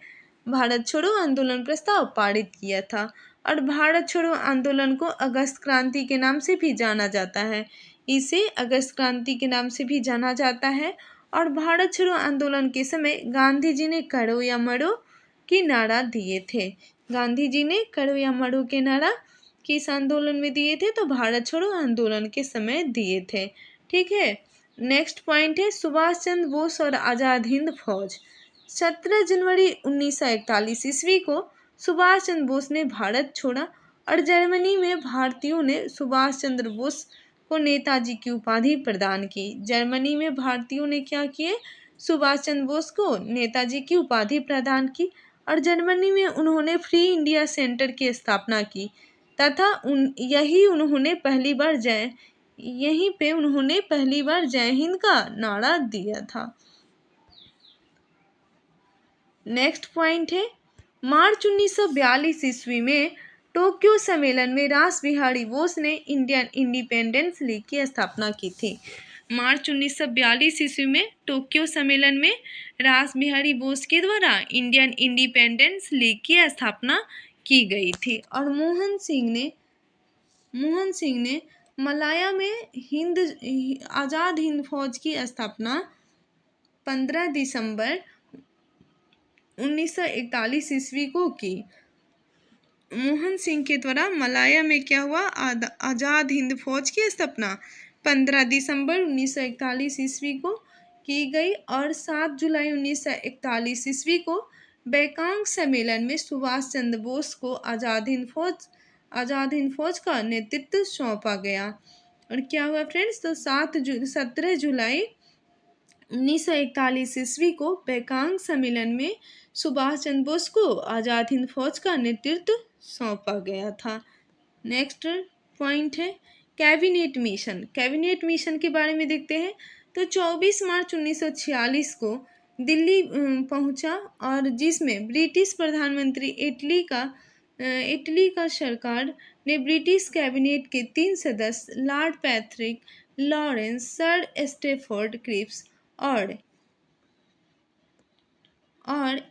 भारत छोड़ो आंदोलन प्रस्ताव पारित किया था। और भारत छोड़ो आंदोलन को अगस्त क्रांति के नाम से भी जाना जाता है। इसे अगस्त क्रांति के नाम से भी जाना जाता है। और भारत छोड़ो आंदोलन के समय गांधी जी ने करो या मरो की नारा दिए थे। गांधी जी ने करो या मरो के नारा किस आंदोलन में दिए थे, तो भारत छोड़ो आंदोलन के समय दिए थे। ठीक है, नेक्स्ट पॉइंट है, सुभाष चंद्र बोस और आज़ाद हिंद फौज। 17 जनवरी 1941 ईस्वी को सुभाष चंद्र बोस ने भारत छोड़ा और जर्मनी में भारतीयों ने सुभाष चंद्र बोस को नेताजी की उपाधि प्रदान की। जर्मनी में भारतीयों ने क्या किए, सुभाष चंद्र बोस को नेताजी की उपाधि प्रदान की और जर्मनी में उन्होंने फ्री इंडिया सेंटर की स्थापना की तथा यहीं पे उन्होंने पहली बार जय हिंद का नारा दिया था। नेक्स्ट पॉइंट है, मार्च 1942 ईस्वी में टोक्यो सम्मेलन में रास बिहारी बोस ने इंडियन इंडिपेंडेंस लीग की स्थापना की थी। मार्च 1942 ईस्वी में टोक्यो सम्मेलन में रास बिहारी बोस के द्वारा इंडियन इंडिपेंडेंस लीग की स्थापना की गई थी। और मोहन सिंह ने मलाया में आज़ाद हिंद फौज की स्थापना 15 दिसंबर 1941 ईस्वी को की। मोहन सिंह के द्वारा मलाया में क्या हुआ, आज़ाद हिंद फौज की स्थापना 15 दिसंबर 1941 ईस्वी को की गई। और 7 जुलाई 1941 ईस्वी को बैकांग सम्मेलन में सुभाष चंद्र बोस को आज़ाद हिंद फौज का नेतृत्व सौंपा गया। और क्या हुआ फ्रेंड्स, तो 17 जुलाई 1941 ईस्वी को बैकांग सम्मेलन में सुभाष चंद्र बोस को आज़ाद हिंद फौज का नेतृत्व सौंपा गया था। नेक्स्ट पॉइंट है, कैबिनेट मिशन के बारे में देखते हैं। तो 24 मार्च 1946 को दिल्ली पहुंचा और जिसमें ब्रिटिश प्रधानमंत्री इटली का सरकार ने ब्रिटिश कैबिनेट के 3 सदस्य lord Patrick Lawrence, sir Stafford Cripps और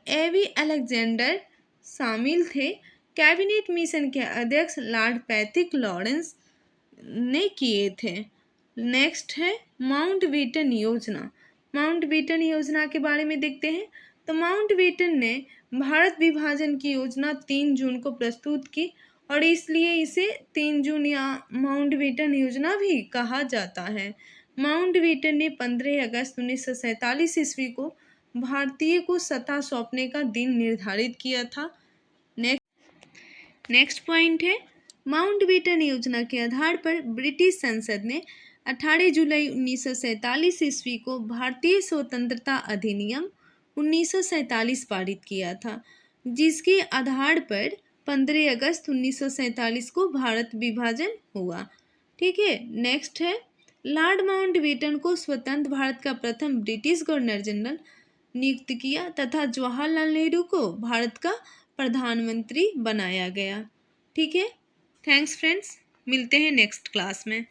एवी अलेक्जेंडर शामिल थे। कैबिनेट मिशन के अध्यक्ष लॉर्ड पैट्रिक लॉरेंस ने किए थे। नेक्स्ट है माउंटबेटन योजना। माउंटबेटन योजना के बारे में देखते हैं। तो माउंटबेटन ने भारत विभाजन की योजना 3 जून को प्रस्तुत की और इसलिए इसे 3 जून या माउंटबेटन योजना भी कहा जाता है। माउंटबेटन ने 15 अगस्त 1947 ईस्वी को भारतीय को सत्ता सौंपने का दिन निर्धारित किया था। नेक्स्ट पॉइंट है माउंटबेटन योजना के आधार पर ब्रिटिश संसद ने 18 जुलाई 1947 ईस्वी को भारतीय स्वतंत्रता अधिनियम 1947 पारित किया था, जिसके आधार पर 15 अगस्त 1947 को भारत विभाजन हुआ। ठीक है। नेक्स्ट है लॉर्ड माउंटबेटन को स्वतंत्र भारत का प्रथम ब्रिटिश गवर्नर जनरल नियुक्त किया तथा जवाहरलाल नेहरू को भारत का प्रधानमंत्री बनाया गया। ठीक है। थैंक्स फ्रेंड्स, मिलते हैं नेक्स्ट क्लास में।